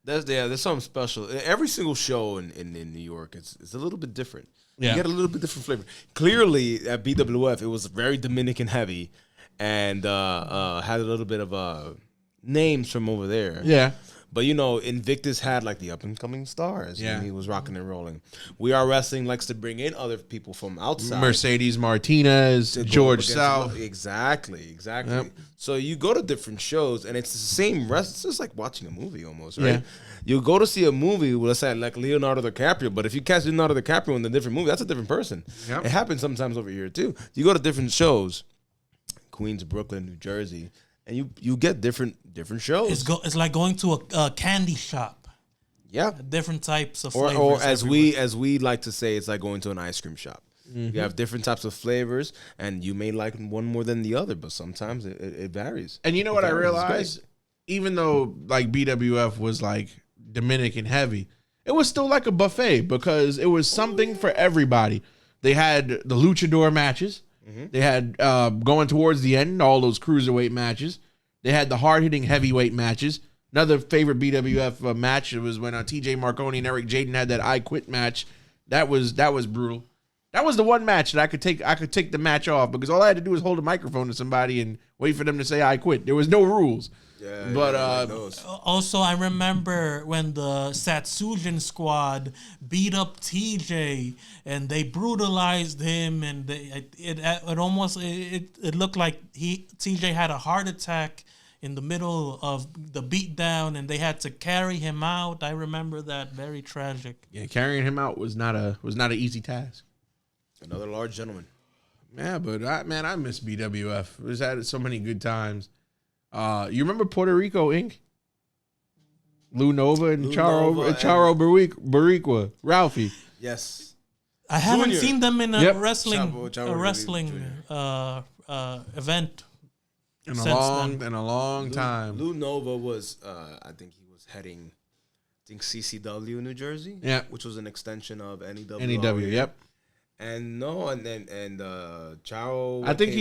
Speaker 3: There's something special. Every single show in New York, it's a little bit different.
Speaker 2: Yeah.
Speaker 3: You get a little bit different flavor. Clearly, at BWF, it was very Dominican heavy and had a little bit of names from over there.
Speaker 2: Yeah.
Speaker 3: But, you know, Invictus had, like, the up-and-coming stars.
Speaker 2: Yeah.
Speaker 3: And he was rocking and rolling. We Are Wrestling likes to bring in other people from outside.
Speaker 2: Mercedes Martinez,
Speaker 3: to go
Speaker 2: George
Speaker 3: up against
Speaker 2: South.
Speaker 3: Exactly.
Speaker 2: Yep.
Speaker 3: So you go to different shows, and it's the same It's just like watching a movie almost, right?
Speaker 2: Yeah.
Speaker 3: You go to see a movie, well, let's say, like Leonardo DiCaprio, but if you cast Leonardo DiCaprio in a different movie, that's a different person.
Speaker 2: Yep.
Speaker 3: It happens sometimes over here, too. You go to different shows, Queens, Brooklyn, New Jersey, and you get different shows.
Speaker 1: It's like going to a candy shop.
Speaker 3: Yeah.
Speaker 1: Different types of
Speaker 3: Or
Speaker 1: flavors.
Speaker 3: as we like to say, it's like going to an ice cream shop. You have different types of flavors, and you may like one more than the other, but sometimes it varies.
Speaker 2: And you know what I realized? Even though like BWF was like Dominican heavy, it was still like a buffet because it was something for everybody. They had the luchador matches. They had going towards the end, all those cruiserweight matches. They had the hard-hitting heavyweight matches. Another favorite BWF match was when TJ Marconi and Eric Jaden had that I Quit match. That was brutal. That was the one match that I could take the match off because all I had to do was hold a microphone to somebody and wait for them to say I quit. There was no rules.
Speaker 3: Yeah,
Speaker 2: but
Speaker 1: also, I remember when the Satsujin squad beat up TJ and they brutalized him, and it looked like TJ had a heart attack in the middle of the beatdown, and they had to carry him out. I remember that. Very tragic.
Speaker 2: Yeah, carrying him out was not an easy task.
Speaker 3: Another large gentleman.
Speaker 2: Yeah, but I miss BWF. We've had so many good times. You remember Puerto Rico Inc? Lou Nova and Charo Barriqua, Ralphie.
Speaker 3: Yes.
Speaker 1: I haven't
Speaker 3: Junior.
Speaker 1: seen them in a wrestling
Speaker 3: Chavo
Speaker 1: event
Speaker 2: In
Speaker 1: since
Speaker 2: a long time.
Speaker 3: Lou Nova was, I think he was heading, CCW New Jersey.
Speaker 2: Yeah.
Speaker 3: Which was an extension of NEW.
Speaker 2: NEW, yep.
Speaker 3: And Charo.
Speaker 2: I think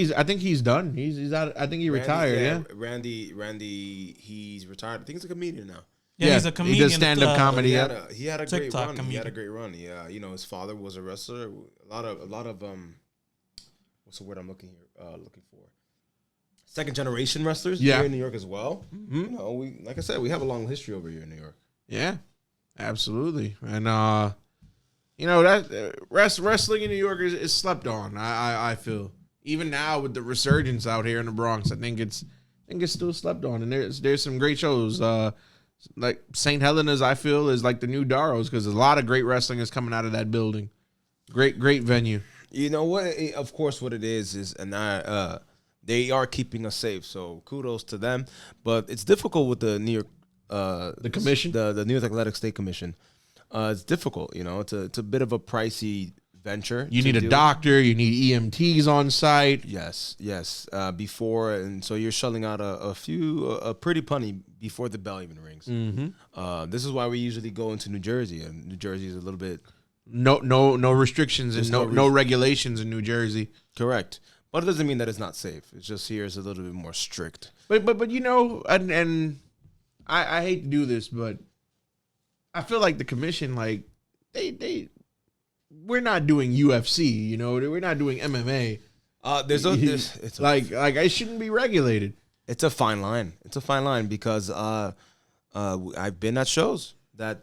Speaker 2: he's done. He's out. I think he retired. Yeah.
Speaker 3: Randy, he's retired. I think he's a comedian now.
Speaker 1: Yeah, he's a comedian.
Speaker 2: He does stand-up comedy.
Speaker 3: He had a great
Speaker 1: TikTok
Speaker 3: run.
Speaker 1: comedian.
Speaker 3: He had a great run. Yeah, you know, his father was a wrestler. A lot of what's the word I'm looking for? Second generation wrestlers here in New York as well. Mm-hmm. You know, like I said, we have a long history over here in New York.
Speaker 2: Yeah, absolutely. And you know that wrestling in New York is slept on. I feel even now with the resurgence out here in the Bronx, I think it's still slept on. And there's some great shows. Like St. Helena's, I feel is like the new Darrow's because a lot of great wrestling is coming out of that building. Great venue.
Speaker 3: You know what? Of course, what it is, and they are keeping us safe. So kudos to them. But it's difficult with the New York,
Speaker 2: the commission,
Speaker 3: the New York Athletic State Commission. It's difficult, you know. It's a bit of a pricey venture.
Speaker 2: You need a doctor. You need EMTs on site.
Speaker 3: Yes. Before, and so you're shelling out a pretty penny before the bell even rings.
Speaker 2: Mm-hmm.
Speaker 3: This is why we usually go into New Jersey, and New Jersey is a little bit
Speaker 2: no restrictions and no regulations in New Jersey.
Speaker 3: Correct, but it doesn't mean that it's not safe. It's just here is a little bit more strict.
Speaker 2: But you know, and I hate to do this, but I feel like the commission, like we're not doing UFC, you know, we're not doing MMA.
Speaker 3: It's
Speaker 2: like it shouldn't be regulated.
Speaker 3: It's a fine line. It's a fine line because I've been at shows that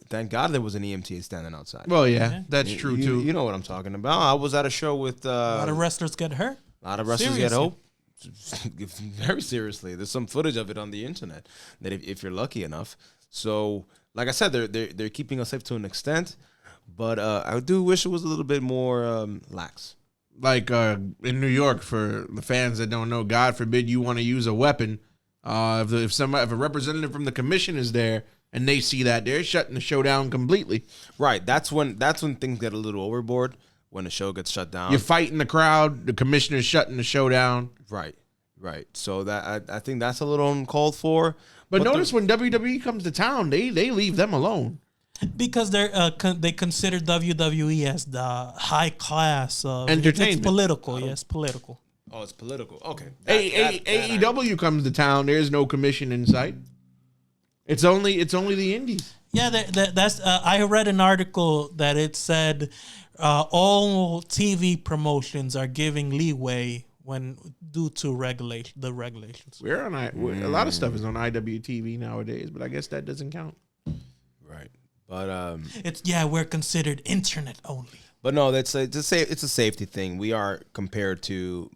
Speaker 3: thank God there was an EMT standing outside.
Speaker 2: Well, yeah, that's true too.
Speaker 3: You know what I'm talking about. I was at a show with
Speaker 1: a lot of wrestlers get hurt.
Speaker 3: A lot of wrestlers get hurt. Very seriously. There's some footage of it on the internet that if you're lucky enough. So, like I said, they're keeping us safe to an extent, but I do wish it was a little bit more lax.
Speaker 2: Like in New York, for the fans that don't know, God forbid you want to use a weapon. If a representative from the commission is there and they see that, they're shutting the show down completely.
Speaker 3: Right. That's when things get a little overboard. When the show gets shut down,
Speaker 2: you're fighting the crowd. The commissioner's shutting the show down.
Speaker 3: Right. So that I think that's a little uncalled for.
Speaker 2: But notice when WWE comes to town, they leave them alone
Speaker 1: because they consider WWE as the high class of
Speaker 2: entertainment.
Speaker 1: It's political, yes, political.
Speaker 3: Oh, it's political. Okay.
Speaker 2: AEW comes to town. There's no commission in sight. It's only the indies.
Speaker 1: Yeah, that's. I read an article that it said all TV promotions are giving leeway when due to the regulations.
Speaker 2: We're on a lot of stuff is on IWTV nowadays, but I guess that doesn't count.
Speaker 3: Right. But
Speaker 1: we're considered internet only.
Speaker 3: But no, it's a safety thing. We are compared to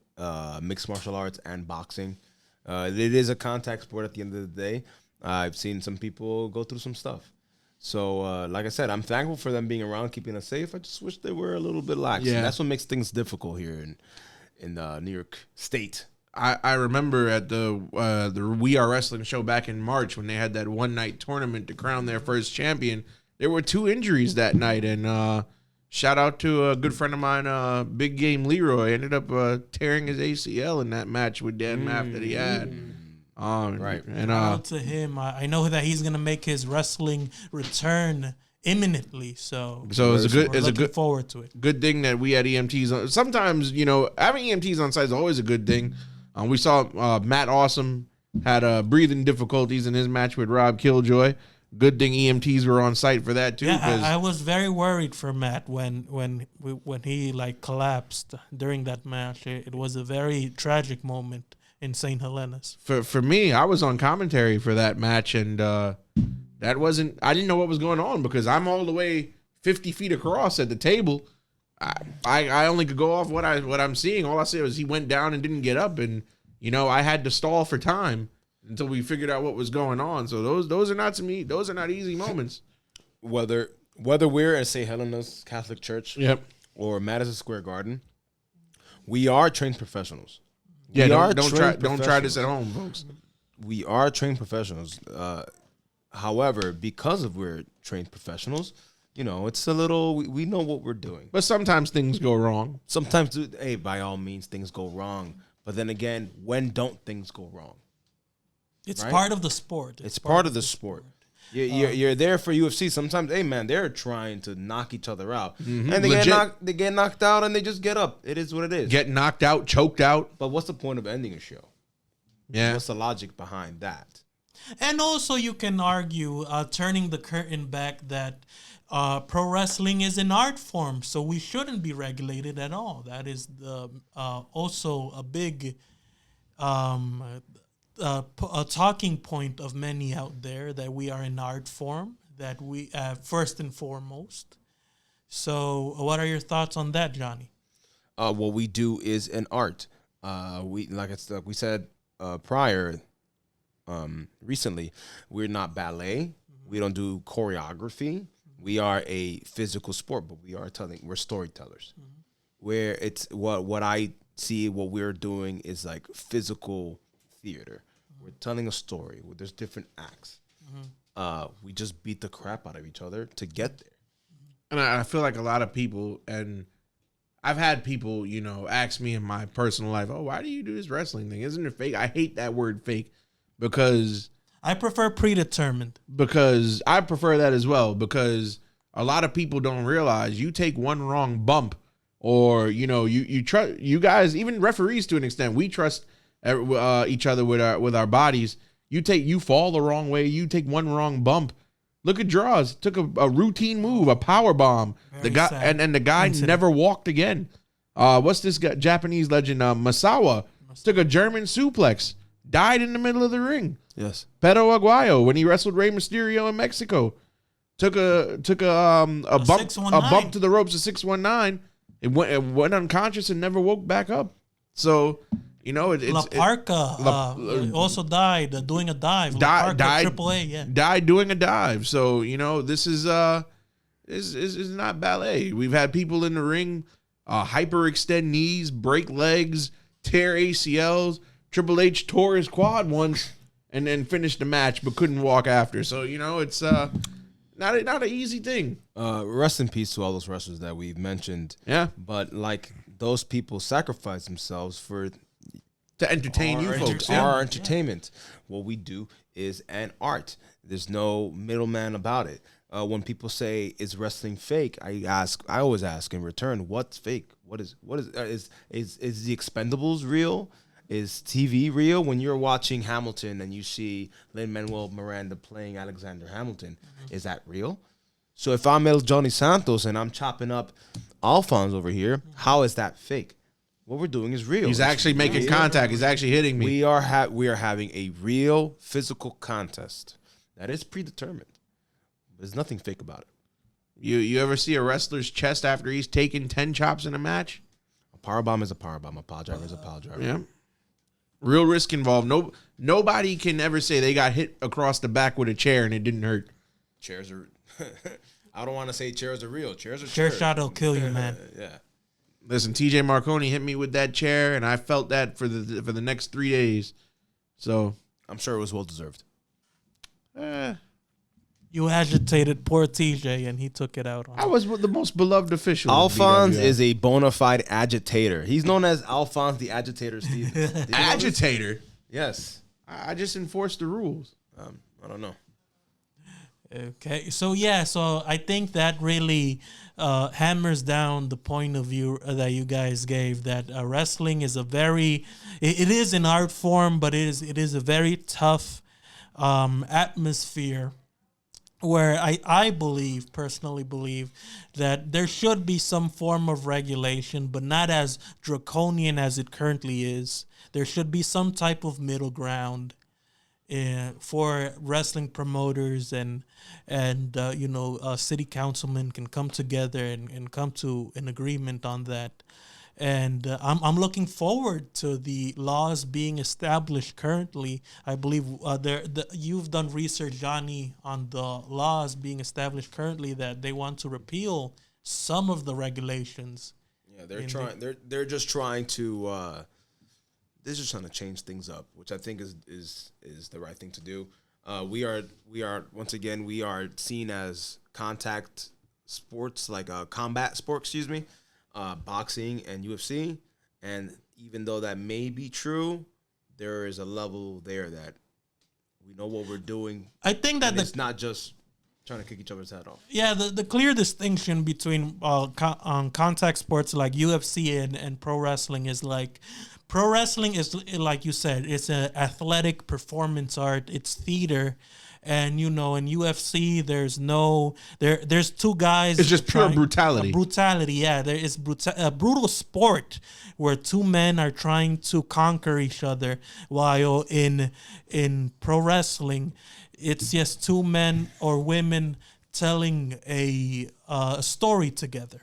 Speaker 3: mixed martial arts and boxing. It is a contact sport at the end of the day. I've seen some people go through some stuff. So, like I said, I'm thankful for them being around, keeping us safe. I just wish they were a little bit lax. Yeah. And that's what makes things difficult here in New York State.
Speaker 2: I remember at the We Are Wrestling show back in March when they had that one-night tournament to crown their first champion. There were 2 injuries that night, and shout out to a good friend of mine, Big Game Leroy. Ended up tearing his ACL in that match with Dan Maff that he had.
Speaker 3: Right.
Speaker 2: And
Speaker 1: shout out to him. I know that he's gonna make his wrestling return imminently. So
Speaker 2: it's looking
Speaker 1: forward to it.
Speaker 2: Good thing that we had EMTs. Sometimes having EMTs on site is always a good thing. We saw Matt Awesome had breathing difficulties in his match with Rob Killjoy. Good thing EMTs were on site for that too.
Speaker 1: Yeah, I was very worried for Matt when he collapsed during that match. It was a very tragic moment in St. Helena's.
Speaker 2: For me, I was on commentary for that match, and I didn't know what was going on because I'm all the way 50 feet across at the table. I only could go off what I'm seeing. All I see was he went down and didn't get up, and I had to stall for time until we figured out what was going on. So those are not easy moments.
Speaker 3: Whether we're at St. Helena's Catholic Church,
Speaker 2: yep,
Speaker 3: or Madison Square Garden, we are trained professionals.
Speaker 2: Yeah, don't try this at home, folks.
Speaker 3: We are trained professionals. However, because we're trained professionals, it's a little, we know what we're doing.
Speaker 2: But sometimes things go wrong.
Speaker 3: Sometimes, by all means, things go wrong. But then again, when don't things go wrong?
Speaker 1: It's part of the sport.
Speaker 3: It's part of the sport. You're there for UFC. Sometimes, they're trying to knock each other out. Mm-hmm. And they get knocked out and they just get up. It is what it is.
Speaker 2: Get knocked out, choked out.
Speaker 3: But what's the point of ending a show?
Speaker 2: Yeah.
Speaker 3: What's the logic behind that?
Speaker 1: And also you can argue, turning the curtain back, that pro wrestling is an art form, so we shouldn't be regulated at all. That is also a big a talking point of many out there, that we are an art form, that we first and foremost. So what are your thoughts on that, Johnny?
Speaker 3: What we do is an art. We said prior, recently, we're not ballet. Mm-hmm. We don't do choreography. We are a physical sport, but we're storytellers. Mm-hmm. Where it's what I see, what we're doing is like physical theater. Mm-hmm. We're telling a story where there's different acts. Mm-hmm. We just beat the crap out of each other to get there.
Speaker 2: And I feel like a lot of people, and I've had people, ask me in my personal life, oh, why do you do this wrestling thing? Isn't it fake? I hate that word fake because
Speaker 1: I prefer predetermined.
Speaker 2: Because I prefer that as well, because a lot of people don't realize you take one wrong bump, or you trust, you guys, even referees to an extent, we trust each other with our bodies. You fall the wrong way, you take one wrong bump. Look at draws. Took a routine move, a power bomb. The guy and the guy never walked again. What's this guy, Japanese legend? Masawa took a German suplex, died in the middle of the ring.
Speaker 3: Yes.
Speaker 2: Pedro Aguayo, when he wrestled Rey Mysterio in Mexico, took a bump to the ropes of 619. It went unconscious and never woke back up. So
Speaker 1: La Parka also died doing a dive.
Speaker 2: Died
Speaker 1: AAA, yeah.
Speaker 2: Died doing a dive. So this is not ballet. We've had people in the ring hyperextend knees, break legs, tear ACLs. Triple H tore his quad once and then finished the match, but couldn't walk after. So it's not an easy thing.
Speaker 3: Rest in peace to all those wrestlers that we've mentioned.
Speaker 2: Yeah,
Speaker 3: but those people sacrifice themselves
Speaker 2: to entertain you folks.
Speaker 3: Our entertainment. What we do is an art. There's no middleman about it. When people say, is wrestling fake? I always ask in return, what's fake? Is the Expendables real? Is TV real? When you're watching Hamilton and you see Lin-Manuel Miranda playing Alexander Hamilton, is that real? So if I'm El Johnny Santos and I'm chopping up Alphonse over here, how is that fake? what we're doing is real.
Speaker 2: He's actually making contact. He's actually hitting me.
Speaker 3: We are having a real physical contest that is predetermined. There's nothing fake about it.
Speaker 2: You ever see a wrestler's chest after he's taken 10 chops in a match?
Speaker 3: A powerbomb is a powerbomb. A pile driver is a pile driver.
Speaker 2: Yeah. Real risk involved. Nobody can ever say they got hit across the back with a chair and it didn't hurt.
Speaker 3: Chairs are... I don't want to say chairs are real. Chairs are
Speaker 1: Chair shot will kill you, man.
Speaker 3: Yeah.
Speaker 2: Listen, TJ Marconi hit me with that chair, and I felt that for the next 3 days. So
Speaker 3: I'm sure it was well deserved.
Speaker 1: You agitated poor TJ, and he took it out on
Speaker 2: I was the most beloved official.
Speaker 3: Alphonse is a bona fide agitator. He's known as Alphonse the Agitator, Steve.
Speaker 2: agitator.
Speaker 3: Yes.
Speaker 2: I just enforced the rules.
Speaker 3: I don't know.
Speaker 1: Okay, so I think that really hammers down the point of view that you guys gave, that wrestling is it is an art form, but it is a very tough atmosphere where I personally believe that there should be some form of regulation, but not as draconian as it currently is. There should be some type of middle ground for wrestling promoters and city councilmen can come together and come to an agreement on that. And I'm looking forward to the laws being established currently. I believe you've done research, Johnny, on the laws being established currently that they want to repeal some of the regulations.
Speaker 3: Yeah, they're just trying to. They're just trying to change things up, which I think is the right thing to do. We are once again seen as contact sports, like combat sport, boxing and UFC. And even though that may be true, there is a level there that we know what we're doing.
Speaker 1: I think that
Speaker 3: it's not just trying to kick each other's head off.
Speaker 1: Yeah, the clear distinction between contact sports like UFC and pro wrestling is like, pro wrestling is, like you said, it's an athletic performance art. It's theater. And, in UFC, there's two guys.
Speaker 2: It's just pure brutality.
Speaker 1: Brutality, yeah. There is a brutal sport where two men are trying to conquer each other, while in pro wrestling, it's just two men or women telling a story together.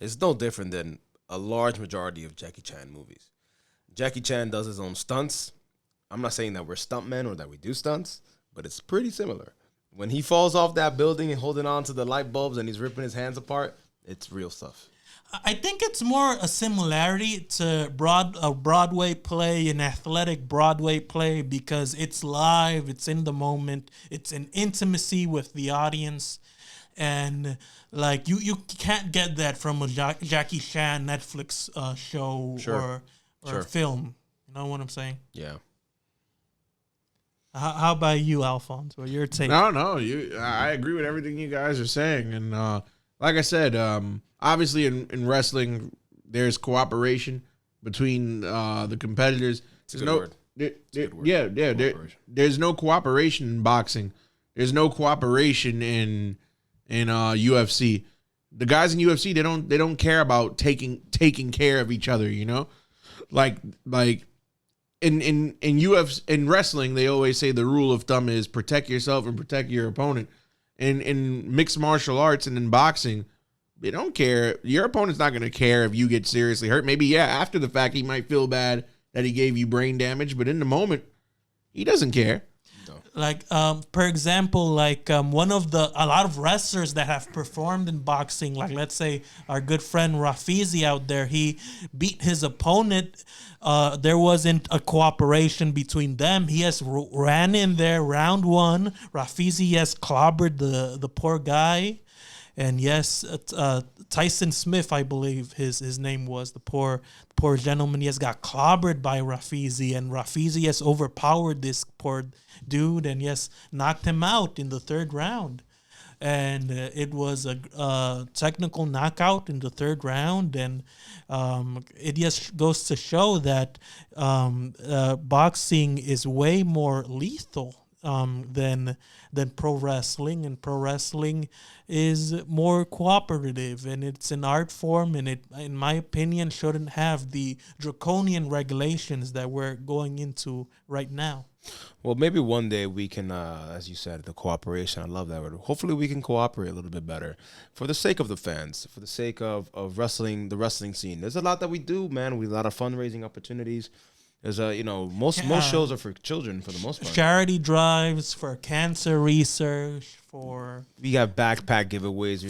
Speaker 3: It's no different than a large majority of Jackie Chan movies. Jackie Chan does his own stunts. I'm not saying that we're stuntmen or that we do stunts, but it's pretty similar. When he falls off that building and holding on to the light bulbs and he's ripping his hands apart, it's real stuff.
Speaker 1: I think it's more a similarity to a Broadway play, an athletic Broadway play, because it's live, it's in the moment, it's an intimacy with the audience, and like you can't get that from a Jackie Chan Netflix show or film. You know what I'm saying?
Speaker 3: Yeah.
Speaker 1: How about you, Alphonse? What your take?
Speaker 2: No, I agree with everything you guys are saying, and like I said, obviously in wrestling, there's cooperation between the competitors. There's no word. There's no cooperation in boxing. There's no cooperation in UFC. The guys in UFC, they don't care about taking care of each other. Like in UFC, in wrestling, they always say the rule of thumb is protect yourself and protect your opponent. In mixed martial arts and in boxing, they don't care. Your opponent's not going to care if you get seriously hurt. Maybe, after the fact, he might feel bad that he gave you brain damage, but in the moment, he doesn't care.
Speaker 1: Like, for example, like a lot of wrestlers that have performed in boxing, like let's say our good friend Rafizi out there, he beat his opponent. There wasn't a cooperation between them. He has ran in there round one. Rafizi has clobbered the poor guy. And yes, Tyson Smith, I believe his name was, the poor gentleman. He has got clobbered by Rafizi, and Rafizi has overpowered this poor dude and yes, knocked him out in the third round. And it was a technical knockout in the third round, and it just goes to show that boxing is way more lethal than pro wrestling, and pro wrestling is more cooperative, and it's an art form, and it, in my opinion, shouldn't have the draconian regulations that we're going into right now.
Speaker 3: Well, maybe one day we can, as you said, the cooperation. I love that word. Hopefully, we can cooperate a little bit better for the sake of the fans, for the sake of wrestling, the wrestling scene. There's a lot that we do, man. We have a lot of fundraising opportunities. There's most shows are for children for the most part.
Speaker 1: Charity drives for cancer research.
Speaker 3: We have backpack giveaways.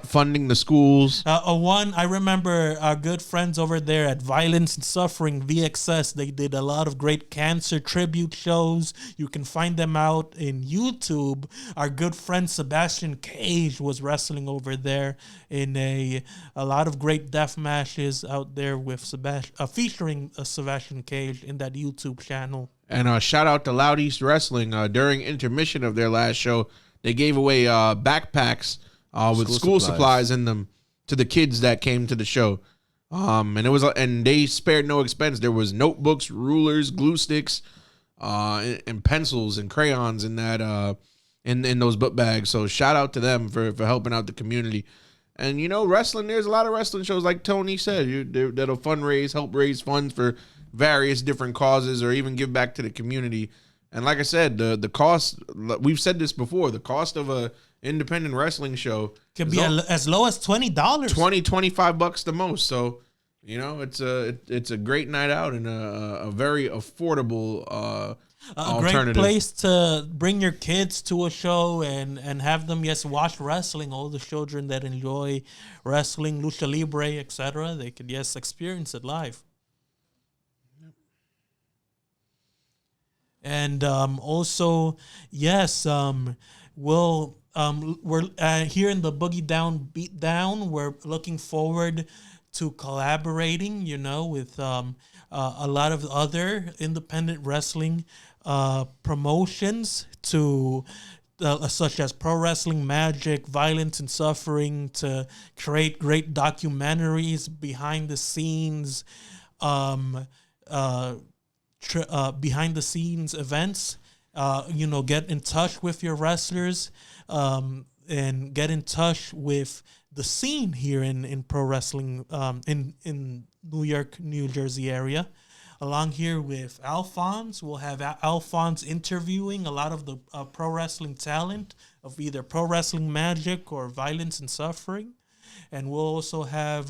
Speaker 2: Funding the schools.
Speaker 1: I remember our good friends over there at Violence and Suffering VXS. They did a lot of great cancer tribute shows. You can find them out in YouTube. Our good friend Sebastian Cage was wrestling over there in a lot of great death matches out there with featuring Sebastian Cage in that YouTube channel.
Speaker 2: And shout out to Loud East Wrestling. During intermission of their last show, they gave away backpacks with school supplies in them to the kids that came to the show. And they spared no expense. There was notebooks, rulers, glue sticks, and pencils and crayons in that in those book bags. So shout out to them for helping out the community. And wrestling, there's a lot of wrestling shows like Tony said that'll help raise funds for various different causes, or even give back to the community. And like I said, the cost, we've said this before, the cost of a independent wrestling show
Speaker 1: can be as low as $20.
Speaker 2: $25 the most. So, it's a great night out and a very affordable alternative.
Speaker 1: Great place to bring your kids to a show and have them watch wrestling. All the children that enjoy wrestling, lucha libre, etc., they could experience it live. And also, we're here in the Boogie Down Beatdown. We're looking forward to collaborating, with a lot of other independent wrestling promotions to such as Pro Wrestling Magic, Violence and Suffering, to create great documentaries behind the scenes, behind the scenes events. Get in touch with your wrestlers, and get in touch with the scene here in pro wrestling in New York, New Jersey area. Along here with Alphonse, we'll have Alphonse interviewing a lot of the pro wrestling talent of either Pro Wrestling Magic or Violence and Suffering. And we'll also have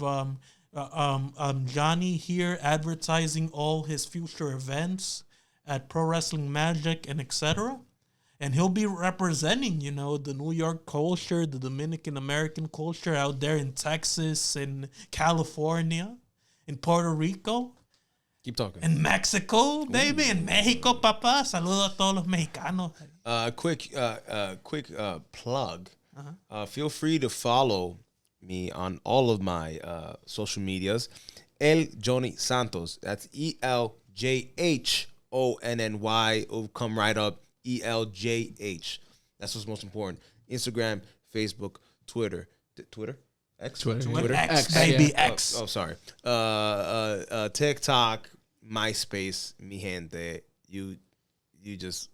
Speaker 1: Johnny here advertising all his future events at Pro Wrestling Magic and etc. And he'll be representing, the New York culture, the Dominican American culture out there in Texas, in California, in Puerto Rico.
Speaker 3: Keep talking.
Speaker 1: In Mexico, baby. In Mexico, papá. Saludo a todos los mexicanos.
Speaker 3: Quick plug. Feel free to follow me on all of my social medias. El Johnny Santos. That's ELJHONNY. It'll come right up. ELJH. That's what's most important. Instagram, Facebook, Twitter. X?
Speaker 1: Twitter. X, baby. X.
Speaker 3: Oh, sorry. TikTok, MySpace, mi gente. You just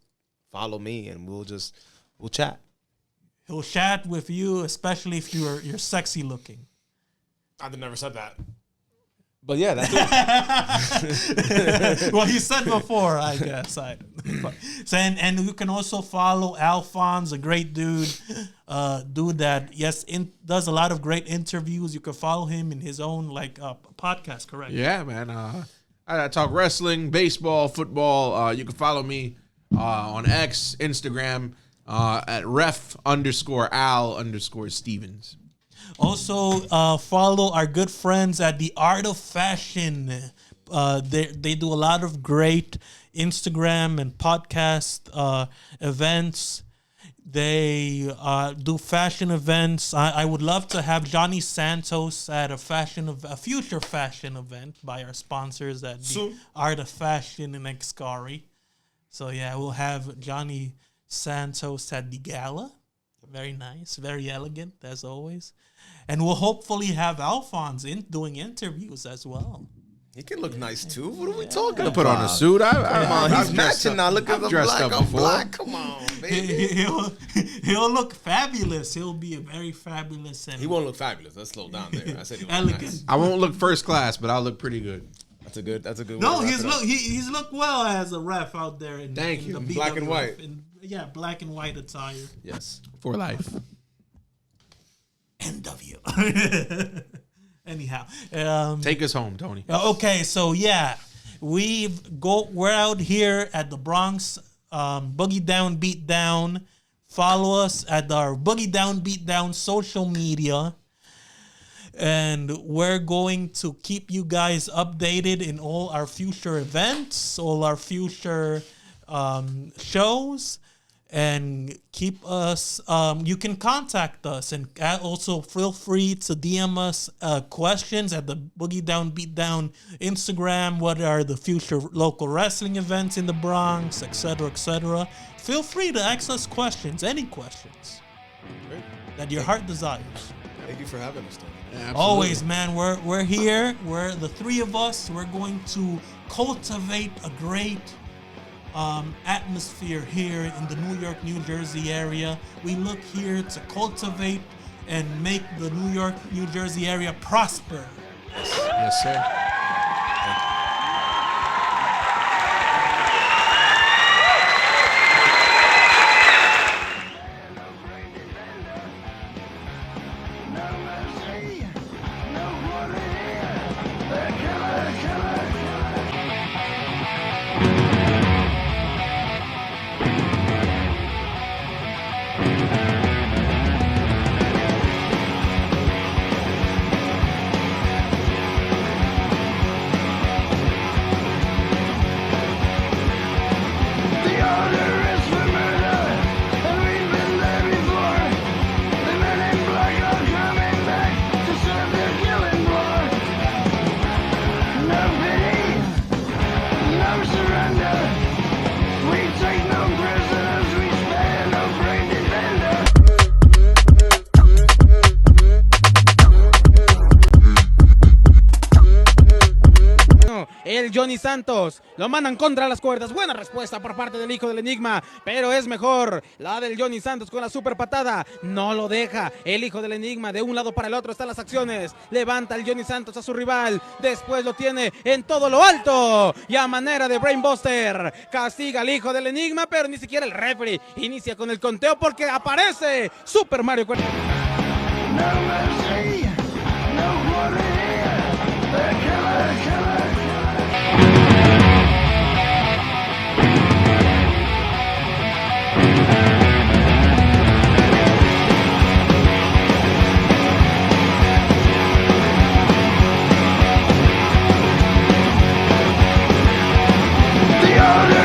Speaker 3: follow me and we'll chat.
Speaker 1: He'll chat with you, especially if you're sexy looking.
Speaker 3: I've never said that. But yeah, that's it.
Speaker 1: Well, he said before, I guess. And you can also follow Alphonse, a great dude that does a lot of great interviews. You can follow him in his own podcast, correct?
Speaker 2: Yeah, man. I talk wrestling, baseball, football. You can follow me on X, Instagram at ref_Al_Stevens.
Speaker 1: Also, follow our good friends at The Art of Fashion. They do a lot of great Instagram and podcast events. They do fashion events. I would love to have Johnny Santos at a future fashion event by our sponsors at The Art of Fashion in Excari. So yeah, we'll have Johnny Santos at the gala. Very nice, very elegant as always. And we'll hopefully have Alphonse doing interviews as well.
Speaker 3: He can look nice too. What are we talking about?
Speaker 2: Put on a suit.
Speaker 3: Come on,
Speaker 2: I've
Speaker 3: he's
Speaker 2: dressed
Speaker 3: matching
Speaker 2: up.
Speaker 3: now. Look at
Speaker 2: I've
Speaker 3: the
Speaker 2: dressed
Speaker 3: black
Speaker 2: up
Speaker 3: on
Speaker 2: before.
Speaker 3: black. Come on, baby.
Speaker 1: He'll look fabulous. He'll be a very fabulous and
Speaker 3: He won't look fabulous. Let's slow down there. I said he looked
Speaker 1: elegant.
Speaker 3: nice.
Speaker 2: I won't look first class, but I'll look pretty good.
Speaker 3: That's a good.
Speaker 1: No,
Speaker 3: way to
Speaker 1: he's
Speaker 3: wrap it up.
Speaker 1: he's looked well as a ref out there. In
Speaker 2: Thank you.
Speaker 1: the
Speaker 3: Black and
Speaker 1: BWF,
Speaker 3: white.
Speaker 1: Yeah, black and white attire.
Speaker 3: Yes.
Speaker 2: For life.
Speaker 1: NW. Anyhow,
Speaker 2: Take us home, Tony.
Speaker 1: okay, so yeah, we're out here at the Bronx Boogie Down Beatdown. Follow us at our Boogie Down Beatdown social media. And we're going to keep you guys updated in all our future events, all our future shows, and keep us. You can contact us, and also feel free to DM us questions at the Boogie Down Beatdown Instagram. What are the future local wrestling events in the Bronx, etc., etc. Feel free to ask us questions, any questions that your heart desires.
Speaker 3: Thank you for having us, Tony.
Speaker 2: Yeah,
Speaker 1: Always, man. We're here. We're the three of us. We're going to cultivate a great atmosphere here in the New York, New Jersey area. We look here to cultivate and make the New York, New Jersey area prosper.
Speaker 2: Yes, sir.
Speaker 4: El Johnny Santos lo mandan contra las cuerdas. Buena respuesta por parte del hijo del enigma, pero es mejor la del Johnny Santos con la super patada. No lo deja el hijo del enigma. De un lado para el otro están las acciones. Levanta el Johnny Santos a su rival. Después lo tiene en todo lo alto. Y a manera de Brainbuster castiga al hijo del enigma, pero ni siquiera el referee inicia con el conteo porque aparece Super Mario. No